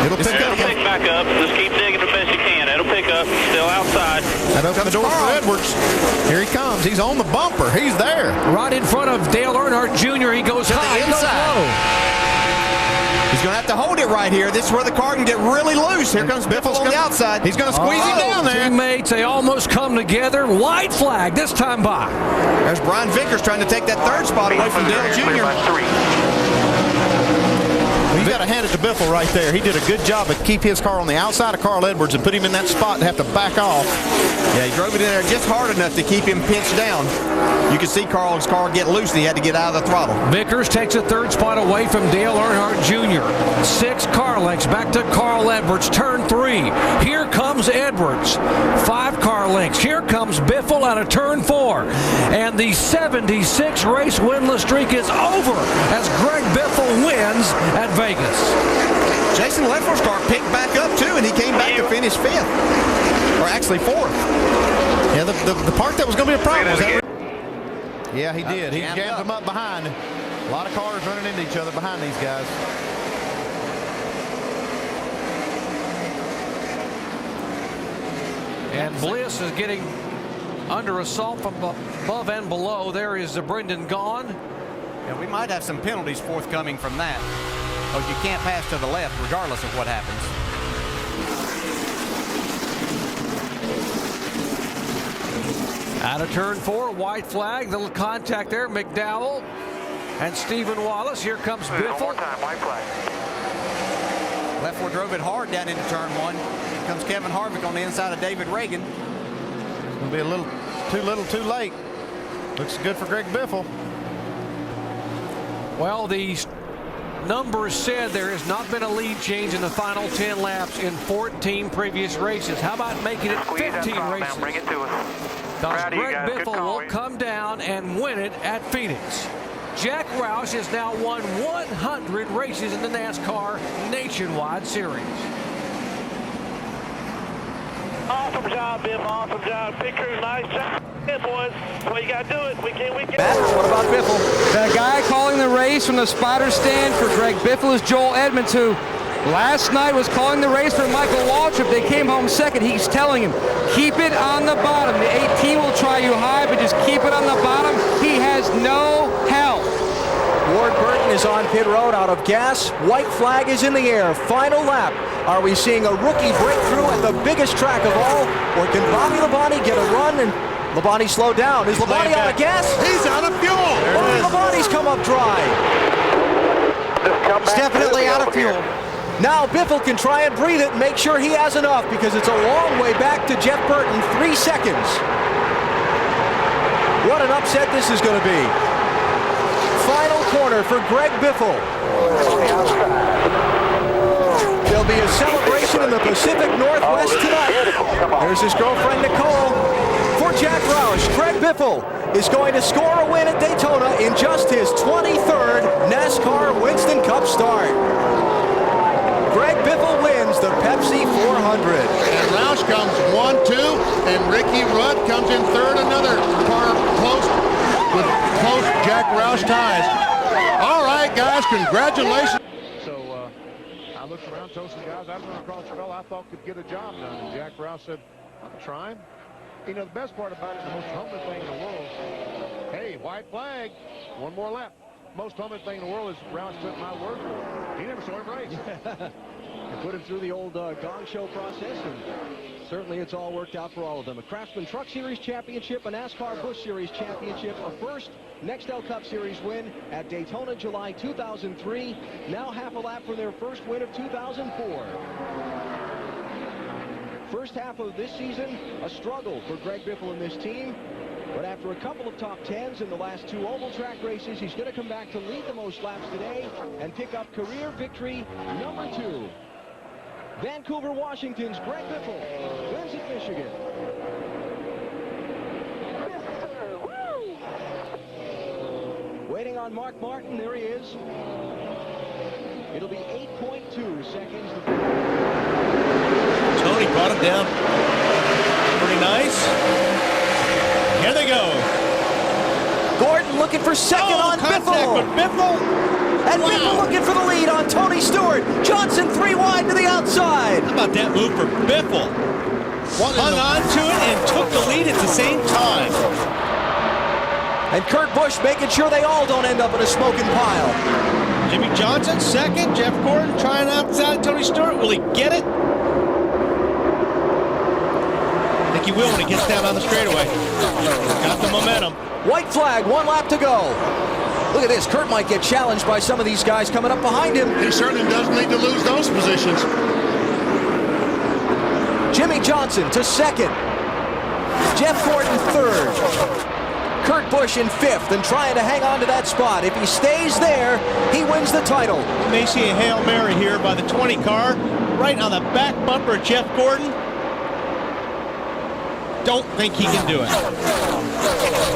It'll pick up. It'll pick back up. Just keep digging the best you can. It'll pick up. Yep, still outside. That opens the door for Edwards. Here he comes. He's on the bumper. He's there. Right in front of Dale Earnhardt Jr. He goes to high, the inside. He's going to have to hold it right here. This is where the car can get really loose. Here comes Biffle on the outside. He's going to squeeze him down there. Teammates, they almost come together. White flag this time by. There's Brian Vickers trying to take that third spot away from Dale Jr. You got to hand it to Biffle right there. He did a good job of keep his car on the outside of Carl Edwards and put him in that spot and have to back off. Yeah, he drove it in there just hard enough to keep him pinched down. You could see Carl's car get loose and he had to get out of the throttle. Vickers takes a third spot away from Dale Earnhardt Jr. 6 car lengths back to Carl Edwards. Turn 3. Here comes Edwards. 5 car lengths. Here comes Biffle out of turn 4. And the 76 race winless streak is over as Greg Biffle wins at Vegas. Jason Leffler's car picked back up too, and he came back to finish 5th, or actually 4th. Yeah, the part that was going to be a problem was that. Yeah, he did. He jammed them up behind. A lot of cars running into each other behind these guys. And Bliss is getting under assault from above and below. There is Brendan Gaughan. Yeah, we might have some penalties forthcoming from that. Oh, you can't pass to the left regardless of what happens. Out of turn 4, white flag, little contact there. McDowell and Stephen Wallace. Here comes Biffle. One more time, white flag. Leffler drove it hard down into turn 1. Here comes Kevin Harvick on the inside of David Reagan. It's going to be a little too late. Looks good for Greg Biffle. Well, the numbers said there has not been a lead change in the final 10 laps in 14 previous races. How about making it 15 races? Bring it to us. Because Greg Biffle will come down and win it at Phoenix. Jack Roush has now won 100 races in the NASCAR Nationwide Series. Awesome job, Biff. Awesome job. Big crew, nice job. Yeah, boys. That's why you got to do it. We can't. What about Biffle? The guy calling the race from the spotter stand for Greg Biffle is Joel Edmonds, who last night was calling the race for Michael Waltrip. They came home second. He's telling him, keep it on the bottom. The 18 will try you high, but just keep it on the bottom. He has no help. Ward Burton is on pit road out of gas. White flag is in the air. Final lap. Are we seeing a rookie breakthrough at the biggest track of all? Or can Bobby Labonte get a run and Labonte slow down? Is Labonte out of gas? He's out of fuel. Labonte's come up dry. It's definitely out of fuel. Now Biffle can try and breathe it and make sure he has enough because it's a long way back to Jeff Burton, 3 seconds. What an upset this is going to be. Final corner for Greg Biffle. There'll be a celebration in the Pacific Northwest tonight. There's his girlfriend Nicole. For Jack Roush, Greg Biffle is going to score a win at Daytona in just his 23rd NASCAR Winston Cup start. Greg Biffle wins the Pepsi 400. And Roush comes 1-2, and Ricky Rudd comes in third. Another car close with close Jack Roush ties. All right, guys, congratulations. So I looked around, told some guys I'd run across the fellow I thought could get a job done. And Jack Roush said, I'm trying. You know, the best part about it, the most humbling thing in the world, hey, white flag, one more lap. Most humbling thing in the world is Roush took my word for it. He never saw him race. And put him through the old gong show process, and certainly it's all worked out for all of them. A Craftsman Truck Series championship, a NASCAR Busch Series championship, a first Nextel Cup Series win at Daytona, July 2003. Now half a lap from their first win of 2004. First half of this season, a struggle for Greg Biffle and this team. But after a couple of top 10s in the last 2 oval track races, he's going to come back to lead the most laps today and pick up career victory number 2. Vancouver, Washington's Greg Biffle wins at Michigan. Waiting on Mark Martin. There he is. It'll be 8.2 seconds. Tony brought him down. Pretty nice. Here they go. Gordon looking for second on Biffle. And wow. Biffle looking for the lead on Tony Stewart. Johnson 3 wide to the outside. How about that move for Biffle? hung on to it and took the lead at the same time. And Kurt Busch making sure they all don't end up in a smoking pile. Jimmy Johnson second. Jeff Gordon trying outside Tony Stewart. Will he get it? I think he will when he gets down on the straightaway. Got the momentum. White flag, 1 lap to go. Look at this. Kurt might get challenged by some of these guys coming up behind him. He certainly doesn't need to lose those positions. Jimmy Johnson to second. Jeff Gordon third. Kurt Busch in fifth and trying to hang on to that spot. If he stays there, he wins the title. You may see a Hail Mary here by the 20 car, right on the back bumper of Jeff Gordon. Don't think he can do it.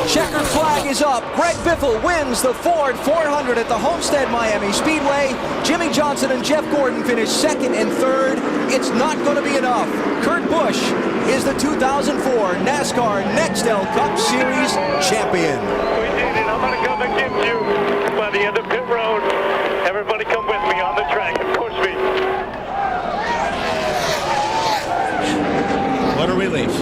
Checkered flag is up. Greg Biffle wins the Ford 400 at the Homestead Miami Speedway. Jimmy Johnson and Jeff Gordon finish second and third. It's not going to be enough. Kurt Busch is the 2004 NASCAR Nextel Cup Series champion. We did it. I'm going to come and get you by the end of pit road. Everybody come with me on the track and push me. What a relief.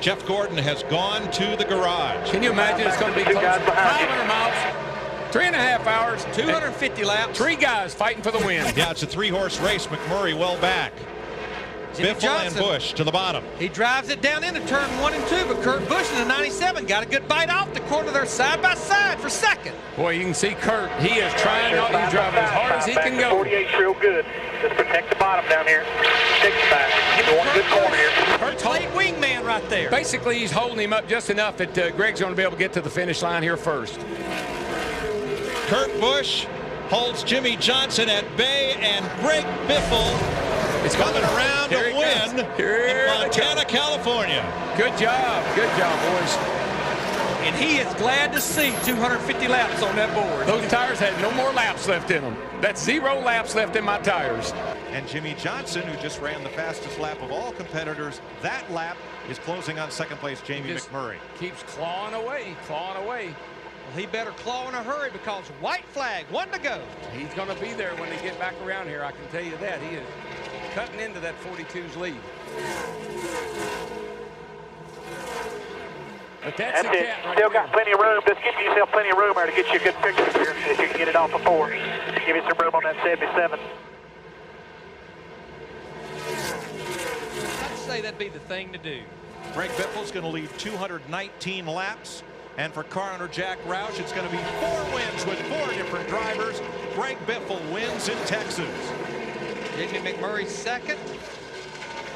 Jeff Gordon has gone to the garage. Can you imagine it's going to be close? 500 miles, 3.5 hours, 250 laps, 3 guys fighting for the win. Yeah, it's a 3-horse race. McMurray well back. Jimmy Biffle Johnson, and Busch to the bottom. He drives it down into turn 1 and 2, but Kurt Busch in the 97 got a good bite off the corner there side by side for second. Boy, you can see Kurt. He is trying not to drive as hard as he can go. 48's real good. Just protect the bottom down here. Stick back. Get one good corner here. Kurt's late wingman right there. Basically, he's holding him up just enough that Greg's going to be able to get to the finish line here first. Kurt Busch holds Jimmy Johnson at bay, and Greg Biffle is coming around to win in Montana, California. Good job, boys. And he is glad to see 250 laps on that board. Those tires had no more laps left in them. That's 0 laps left in my tires. And Jimmy Johnson, who just ran the fastest lap of all competitors, that lap is closing on second place Jamie McMurray. Keeps clawing away, clawing away. Well, he better claw in a hurry because white flag, 1 to go. He's going to be there when they get back around here, I can tell you that. He is cutting into that 42's lead. But that's it. Still got plenty of room. Just give yourself plenty of room there to get you a good picture here. If you can get it off before. Give you some room on that 77. I'd say that'd be the thing to do. Greg Biffle's going to lead 219 laps. And for car owner Jack Roush, it's going to be 4 wins with 4 different drivers. Greg Biffle wins in Texas. Jimmy McMurray second.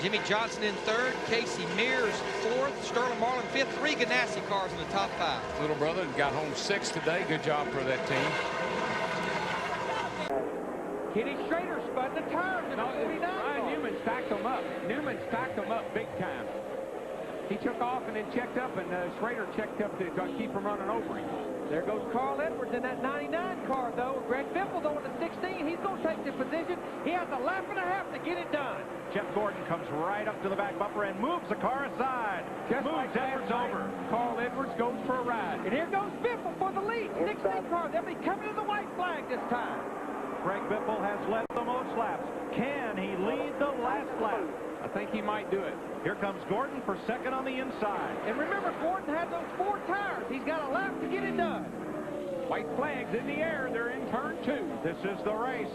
Jimmy Johnson in third. Casey Mears fourth. Sterling Marlin fifth. 3 Ganassi cars in the top 5. Little brother got home 6th today. Good job for that team. Kenny Schrader spun the tires in 49. Ryan Newman stacked them up. Newman stacked them up big time. He took off and then checked up, and Schrader checked up to keep from running over him. There goes Carl Edwards in that 99 car, though. Greg Biffle, though, in the 16. He's going to take the position. He has a lap and a half to get it done. Jeff Gordon comes right up to the back bumper and moves the car aside. Just moves like Edwards over. Carl Edwards goes for a ride. And here goes Biffle for the lead. 16 car. They'll be coming to the white flag this time. Greg Biffle has led the most laps. Can he lead the last lap? I think he might do it. Here comes Gordon for second on the inside. And remember, Gordon had those 4 tires. He's got a lap to get it done. White flags in the air. They're in turn 2. This is the race.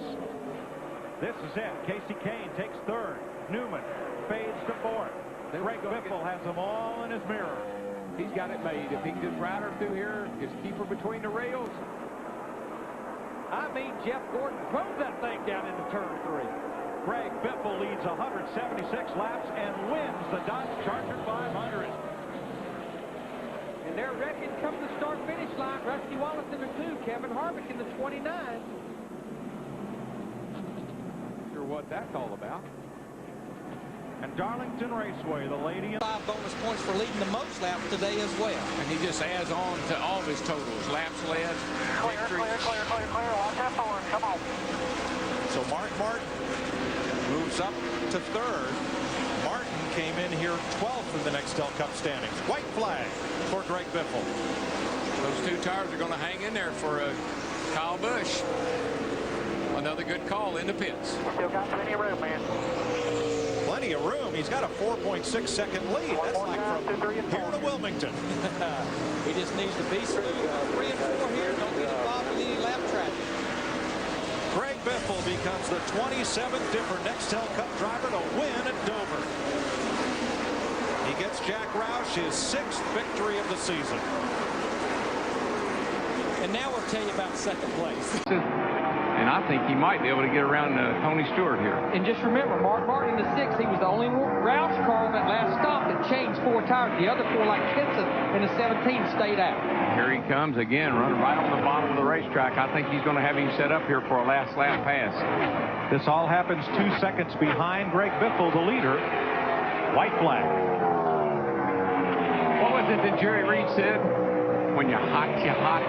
This is it. Casey Kane takes third. Newman fades to fourth. Greg Biffle has them all in his mirror. He's got it made. If he can just ride her through here, just keep her between the rails. I mean, Jeff Gordon drove that thing down into turn 3. Greg Biffle leads 176 laps and wins the Dodge Charger 500. And they're wrecking come the start-finish line. Rusty Wallace in the 2, Kevin Harvick in the 29. Sure what that's all about. And Darlington Raceway, the lady. 5 bonus points for leading the most laps today as well. And he just adds on to all of his totals. Laps led, victory. Clear. Watch that forward. Come on. So Mark Martin moves up to third. Martin came in here 12th in the Nextel Cup standings. White flag for Greg Biffle. Those 2 tires are going to hang in there for Kyle Busch. Another good call in the pits. Still got plenty of room, man. Plenty of room. He's got a 4.6-second lead. That's like from here to Wilmington. He just needs to be smooth. 3 and 4 here. Don't get involved with any lap traffic. Greg Biffle becomes the 27th different Nextel Cup driver to win at Dover. He gets Jack Roush his 6th victory of the season. And now we'll tell you about second place. And I think he might be able to get around Tony Stewart here. And just remember, Mark Martin in the 6th, he was the only Roush car on that last stop that changed 4 tires. The other 4, like Kenseth in the 17, stayed out. Here he comes again, running right on the bottom of the racetrack. I think he's going to have him set up here for a last lap pass. This all happens 2 seconds behind Greg Biffle, the leader. White flag. What was it that Jerry Reed said? When you're hot, you're hot.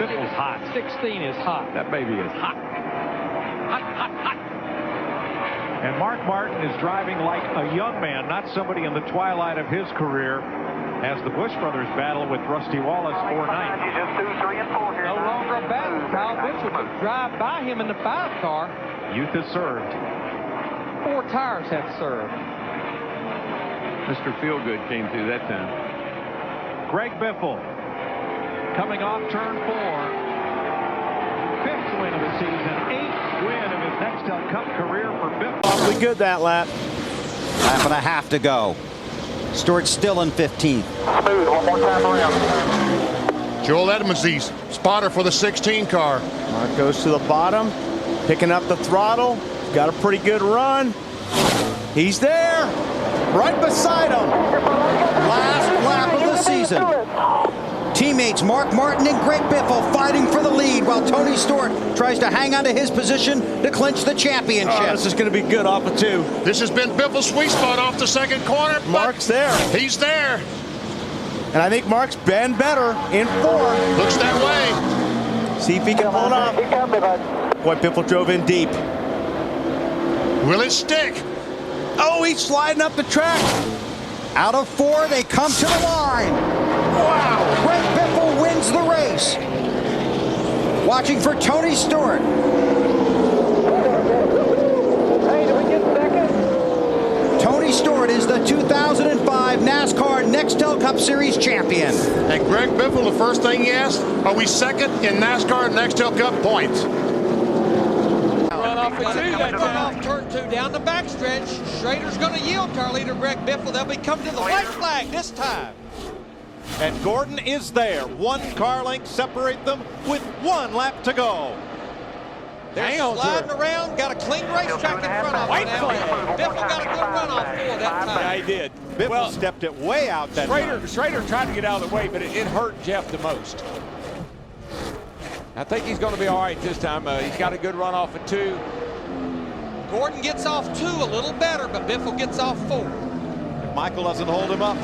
Biffle's hot. 16 is hot. That baby is hot. Hot, hot, hot. And Mark Martin is driving like a young man, not somebody in the twilight of his career, as the Busch brothers battle with Rusty Wallace for 9th. No longer a battle. Kyle Busch will drive by him in the 5 car. Youth has served. 4 tires have served. Mr. Feelgood came through that time. Greg Biffle coming off turn 4. 5th win of the season. 8th win of his Nextel Cup career for Biffle. Awfully good that lap. Lap and a half to go. Stewart still in 15th. Smooth, one more time around. Joel Edmonds, the spotter for the 16 car. Mark goes to the bottom, picking up the throttle. Got a pretty good run. He's there, right beside him. Last lap of the season. Teammates Mark Martin and Greg Biffle fighting for the lead while Tony Stewart tries to hang on to his position to clinch the championship. Oh, this is going to be good off of 2. This has been Biffle's sweet spot off the 2nd corner. Mark's there. He's there. And I think Mark's been better in 4. Looks that way. See if he can pull it off. Boy, Biffle drove in deep. Will it stick? Oh, he's sliding up the track. Out of 4, they come to the line. Wow. Greg Biffle wins the race. Watching for Tony Stewart. Hey, do we get second? Tony Stewart is the 2005 NASCAR Nextel Cup Series champion. And Greg Biffle, the first thing he asked, are we second in NASCAR Nextel Cup points? Run off at 2 that time. Off turn 2 down the backstretch. Schrader's going to yield to our leader, Greg Biffle. They'll be coming to the white flag this time. And Gordon is there. 1 car length separate them with 1 lap to go. They're sliding around, got a clean racetrack in front of them. Biffle got a good runoff for that time. Yeah, he did. Biffle stepped it way out that time. Schrader tried to get out of the way, but it hurt Jeff the most. I think he's going to be all right this time. He's got a good runoff at 2. Gordon gets off 2 a little better, but Biffle gets off 4. If Michael doesn't hold him up,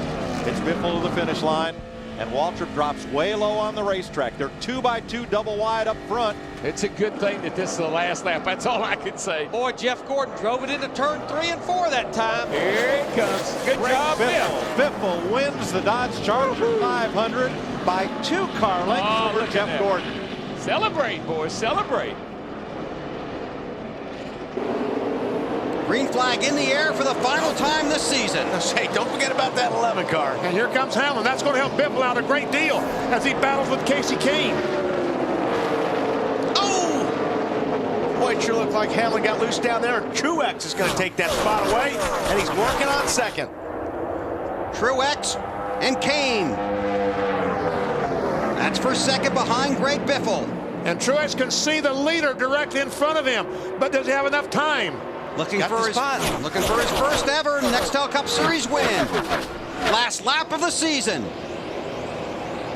it's Biffle to the finish line. And Waltrip drops way low on the racetrack. They're 2x2 double wide up front. It's a good thing that this is the last lap. That's all I can say. Boy, Jeff Gordon drove it into turn 3 and 4 that time. Here it comes. Good job, Biffle. Biffle wins the Dodge Charger 500 by 2 car lengths over Jeff Gordon. Celebrate, boys, celebrate. Green flag in the air for the final time this season. Hey, don't forget about that 11 car. And here comes Hamlin. That's going to help Biffle out a great deal as he battles with Casey Kane. Oh! Boy, it sure looked like Hamlin got loose down there. Truex is going to take that spot away, and he's working on 2nd. Truex and Kane. That's for 2nd behind Greg Biffle. And Truex can see the leader directly in front of him, but does he have enough time? Looking for his first ever Nextel Cup Series win. Last lap of the season.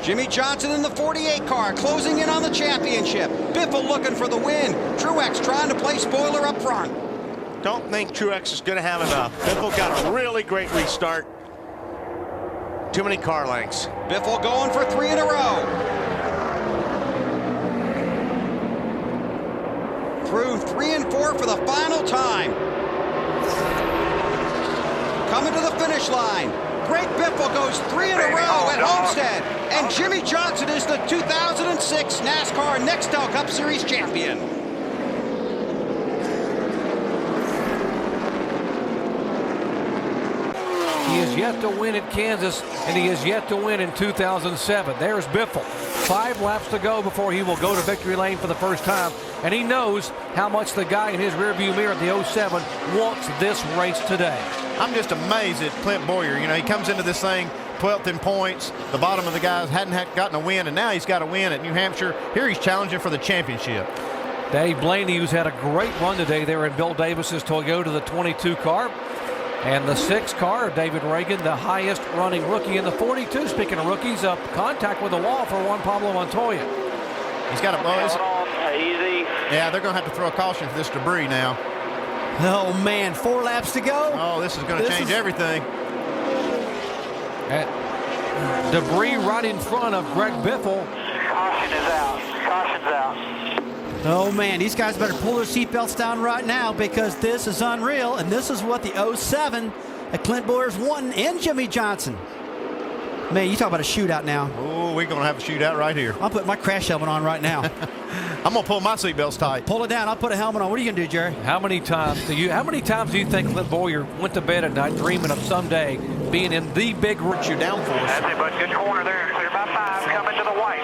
Jimmy Johnson in the 48 car closing in on the championship. Biffle looking for the win. Truex trying to play spoiler up front. Don't think Truex is going to have enough. Biffle got a really great restart. Too many car lengths. Biffle going for 3 in a row. Through 3 and 4 for the final time. Coming to the finish line. Greg Biffle goes 3 in a row at Homestead. And Jimmy Johnson is the 2006 NASCAR Nextel Cup Series champion. has yet to win at Kansas, and he has yet to win in 2007. There's Biffle. 5 laps to go before he will go to victory lane for the first time, and he knows how much the guy in his rearview mirror at the 07 wants this race today. I'm just amazed at Clint Boyer. You know, he comes into this thing 12th in points. The bottom of the guys hadn't gotten a win, and now he's got a win at New Hampshire. Here he's challenging for the championship. Dave Blaney, who's had a great run today there in Bill Davis's Toyota, the 22 car. And the 6 car, David Reagan, the highest running rookie in the 42. Speaking of rookies, up contact with the wall for Juan Pablo Montoya. He's got a buzz. Easy. Yeah, they're going to have to throw a caution for this debris now. Oh, man, 4 laps to go. Oh, this is going to change everything. Debris right in front of Greg Biffle. Caution is out. Caution's out. Oh, man, these guys better pull their seatbelts down right now because this is unreal, and this is what the 07 that Clint Boyer's won and Jimmy Johnson. Man, you talk about a shootout now. Oh, we're going to have a shootout right here. I'll put my crash helmet on right now. I'm going to pull my seatbelts tight. Pull it down. I'll put a helmet on. What are you going to do, Jerry? How many times do you think Clint Boyer went to bed at night dreaming of someday being in the big your downforce? That's it, bud. Good corner there. Clear by 5. Coming to the white.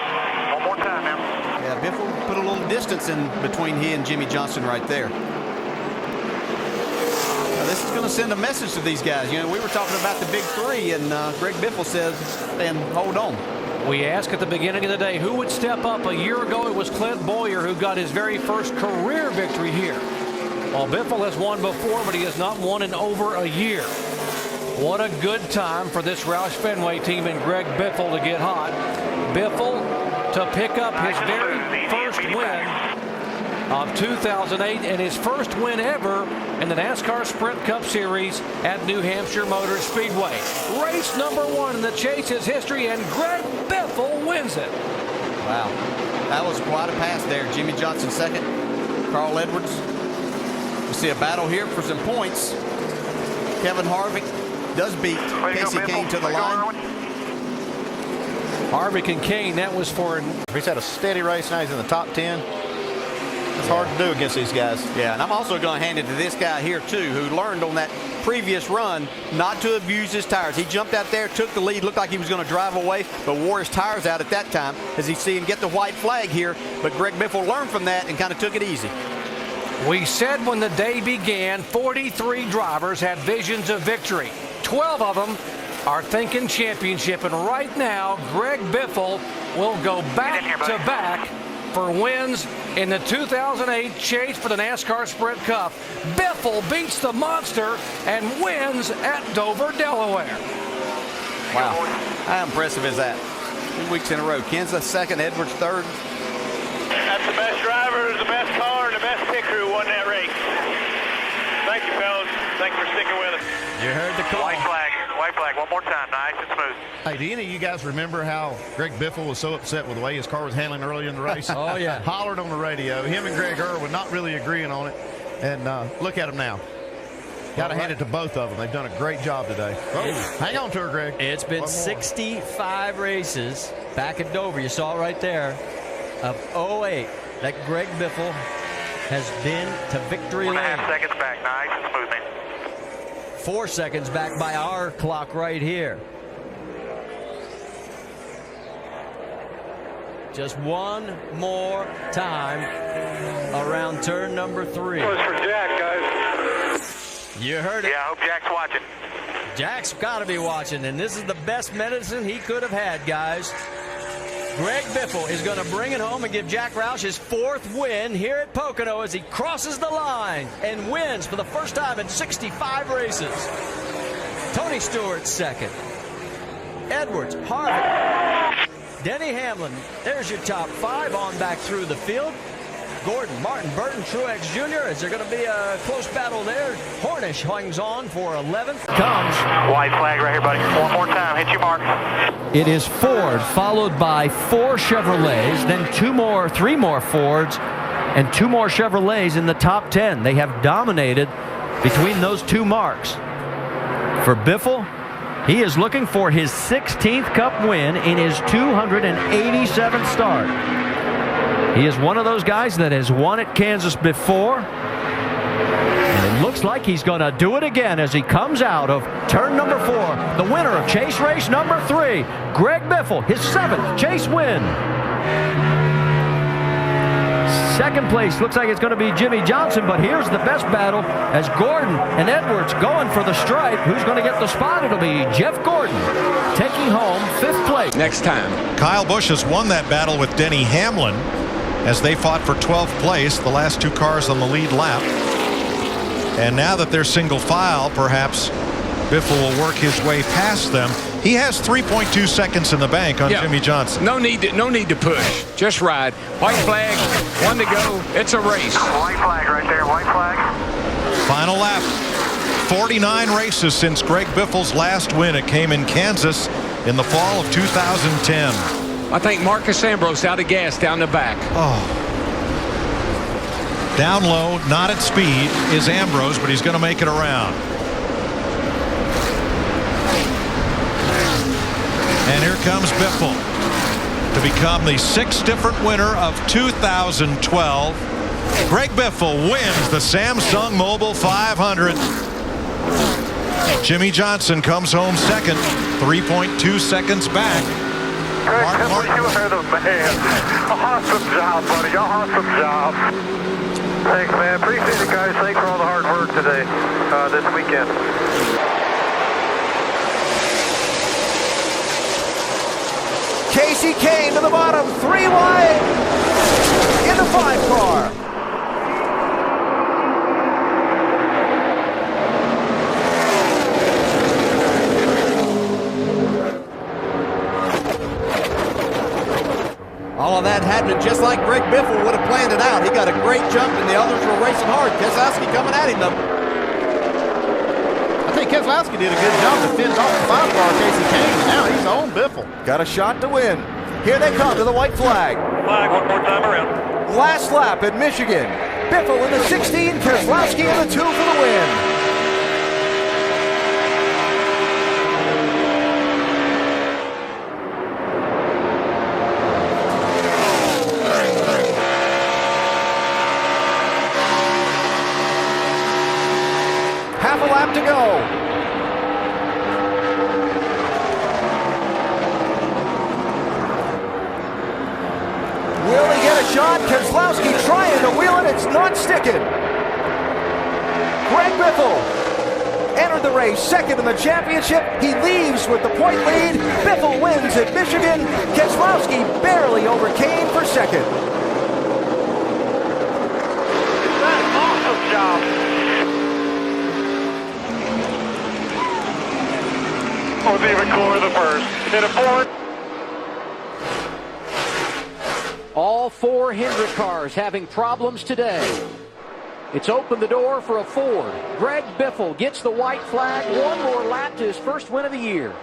One more time now. Yeah, Biffle put a little distance in between he and Jimmy Johnson right there. Now, this is going to send a message to these guys. You know, we were talking about the big 3, and Greg Biffle says, and hold on. We asked at the beginning of the day who would step up. A year ago, it was Clint Boyer who got his very first career victory here. Well, Biffle has won before, but he has not won in over a year. What a good time for this Roush Fenway team and Greg Biffle to get hot. Biffle to pick up his very first win of 2008 and his first win ever in the NASCAR Sprint Cup Series at New Hampshire Motor Speedway. Race number 1 in the Chase's history, and Greg Biffle wins it. Wow, that was quite a pass there. Jimmy Johnson second, Carl Edwards. We see a battle here for some points. Kevin Harvick does beat Casey Kane to the line. Harvick and Kane, that was for... He's had a steady race now. He's in the top 10. It's hard to do against these guys. Yeah, and I'm also going to hand it to this guy here, too, who learned on that previous run not to abuse his tires. He jumped out there, took the lead, looked like he was going to drive away, but wore his tires out at that time as he see him get the white flag here. But Greg Biffle learned from that and kind of took it easy. We said when the day began, 43 drivers had visions of victory. 12 of them are thinking championship, and right now, Greg Biffle will go back-to-back for wins in the 2008 chase for the NASCAR Sprint Cup. Biffle beats the monster and wins at Dover, Delaware. Wow, how impressive is that? 2 weeks in a row. Kansas second, Edwards third. That's the best driver, the best car, and the best pit crew won that race. Thank you, fellas. Thanks for sticking with us. You heard the call. White flag, one more time. Nice and smooth. Hey, do any of you guys remember how Greg Biffle was so upset with the way his car was handling early in the race? Oh, yeah. Hollered on the radio. Him and Greg Irwin not really agreeing on it. And look at them now. Got to hand it to both of them. They've done a great job today. Oh, hang on to her, Greg. It's been 65 races back at Dover. You saw it right there of 08 that Greg Biffle has been to victory lane. 4.5 seconds back. Nice and smooth, man. 4 seconds back by our clock right here. Just one more time around turn number 3. Close for Jack, guys. You heard it. Yeah, I hope Jack's watching. Jack's got to be watching, and this is the best medicine he could have had, guys. Greg Biffle is going to bring it home and give Jack Roush his 4th win here at Pocono as he crosses the line and wins for the first time in 65 races. Tony Stewart second. Edwards, Harvick, Denny Hamlin. There's your top 5 on back through the field. Gordon, Martin, Burton, Truex Jr. Is there going to be a close battle there? Hornish hangs on for 11th. Comes. White flag right here, buddy. One more time. Hit your mark. It is Ford, followed by 4 Chevrolets, then 3 more Fords, and 2 more Chevrolets in the top 10. They have dominated between those 2 marks. For Biffle, he is looking for his 16th Cup win in his 287th start. He is one of those guys that has won at Kansas before. And it looks like he's going to do it again as he comes out of turn number 4. The winner of chase race number 3, Greg Biffle, his 7th chase win. Second place looks like it's going to be Jimmy Johnson, but here's the best battle as Gordon and Edwards going for the stripe. Who's going to get the spot? It'll be Jeff Gordon taking home 5th place. Next time. Kyle Busch has won that battle with Denny Hamlin as they fought for 12th place, the last 2 cars on the lead lap. And now that they're single file, perhaps Biffle will work his way past them. He has 3.2 seconds in the bank on Jimmy Johnson. No need to push. Just ride. White flag, 1 to go. It's a race. White flag right there, white flag. Final lap. 49 races since Greg Biffle's last win. It came in Kansas in the fall of 2010. I think Marcus Ambrose out of gas down the back. Oh. Down low, not at speed, is Ambrose, but he's going to make it around. And here comes Biffle to become the 6th different winner of 2012. Greg Biffle wins the Samsung Mobile 500. Jimmy Johnson comes home 2nd, 3.2 seconds back. Greg Biffle, you are the man. Awesome job, buddy. Awesome job. Thanks, man. Appreciate it, guys. Thanks for all the hard work today, this weekend. Casey Kane to the bottom, 3 wide in the 5 car. All of that happened just like Greg Biffle would have planned it out. He got a great jump, and the others were racing hard. Keselowski coming at him, though. I think Keselowski did a good job to fend off the 5 car Casey Kane, and now he's on Biffle. Got a shot to win. Here they come to the white flag. Flag one more time around. Last lap at Michigan. Biffle in the 16, Keselowski in the 2 for the win. Half a lap to go. Will he get a shot? Keselowski trying to wheel it. It's not sticking. Greg Biffle entered the race 2nd in the championship. He leaves with the point lead. Biffle wins at Michigan. Keselowski barely over Kane for 2nd. Awesome job. Was even cooler the first. Hit a 4. All 4 Hendrick cars having problems today. It's opened the door for a Ford. Greg Biffle gets the white flag. 1 more lap to his first win of the year.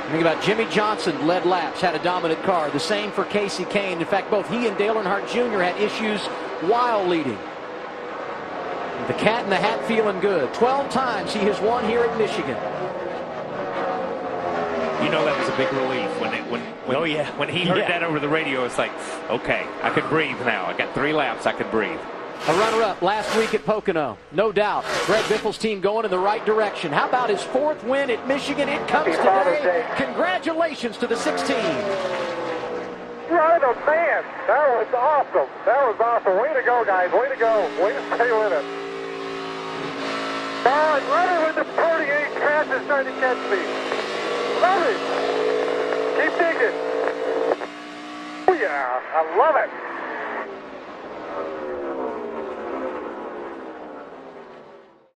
Think about Jimmy Johnson led laps, had a dominant car. The same for Casey Kane. In fact, both he and Dale Earnhardt Jr. had issues while leading. The cat in the hat feeling good. 12 times he has won here at Michigan. You know that was a big relief when he heard that over the radio. It's like, okay, I could breathe now. I got 3 laps. I could breathe. A runner-up last week at Pocono. No doubt. Greg Biffle's team going in the right direction. How about his 4th win at Michigan? It comes today. Congratulations to the 16. You're the man. That was awesome. That was awesome. Way to go, guys. Way to go. Way to stay with it. Runner with the 48 passes trying to catch me. Love it. Keep digging. Oh, yeah. I love it.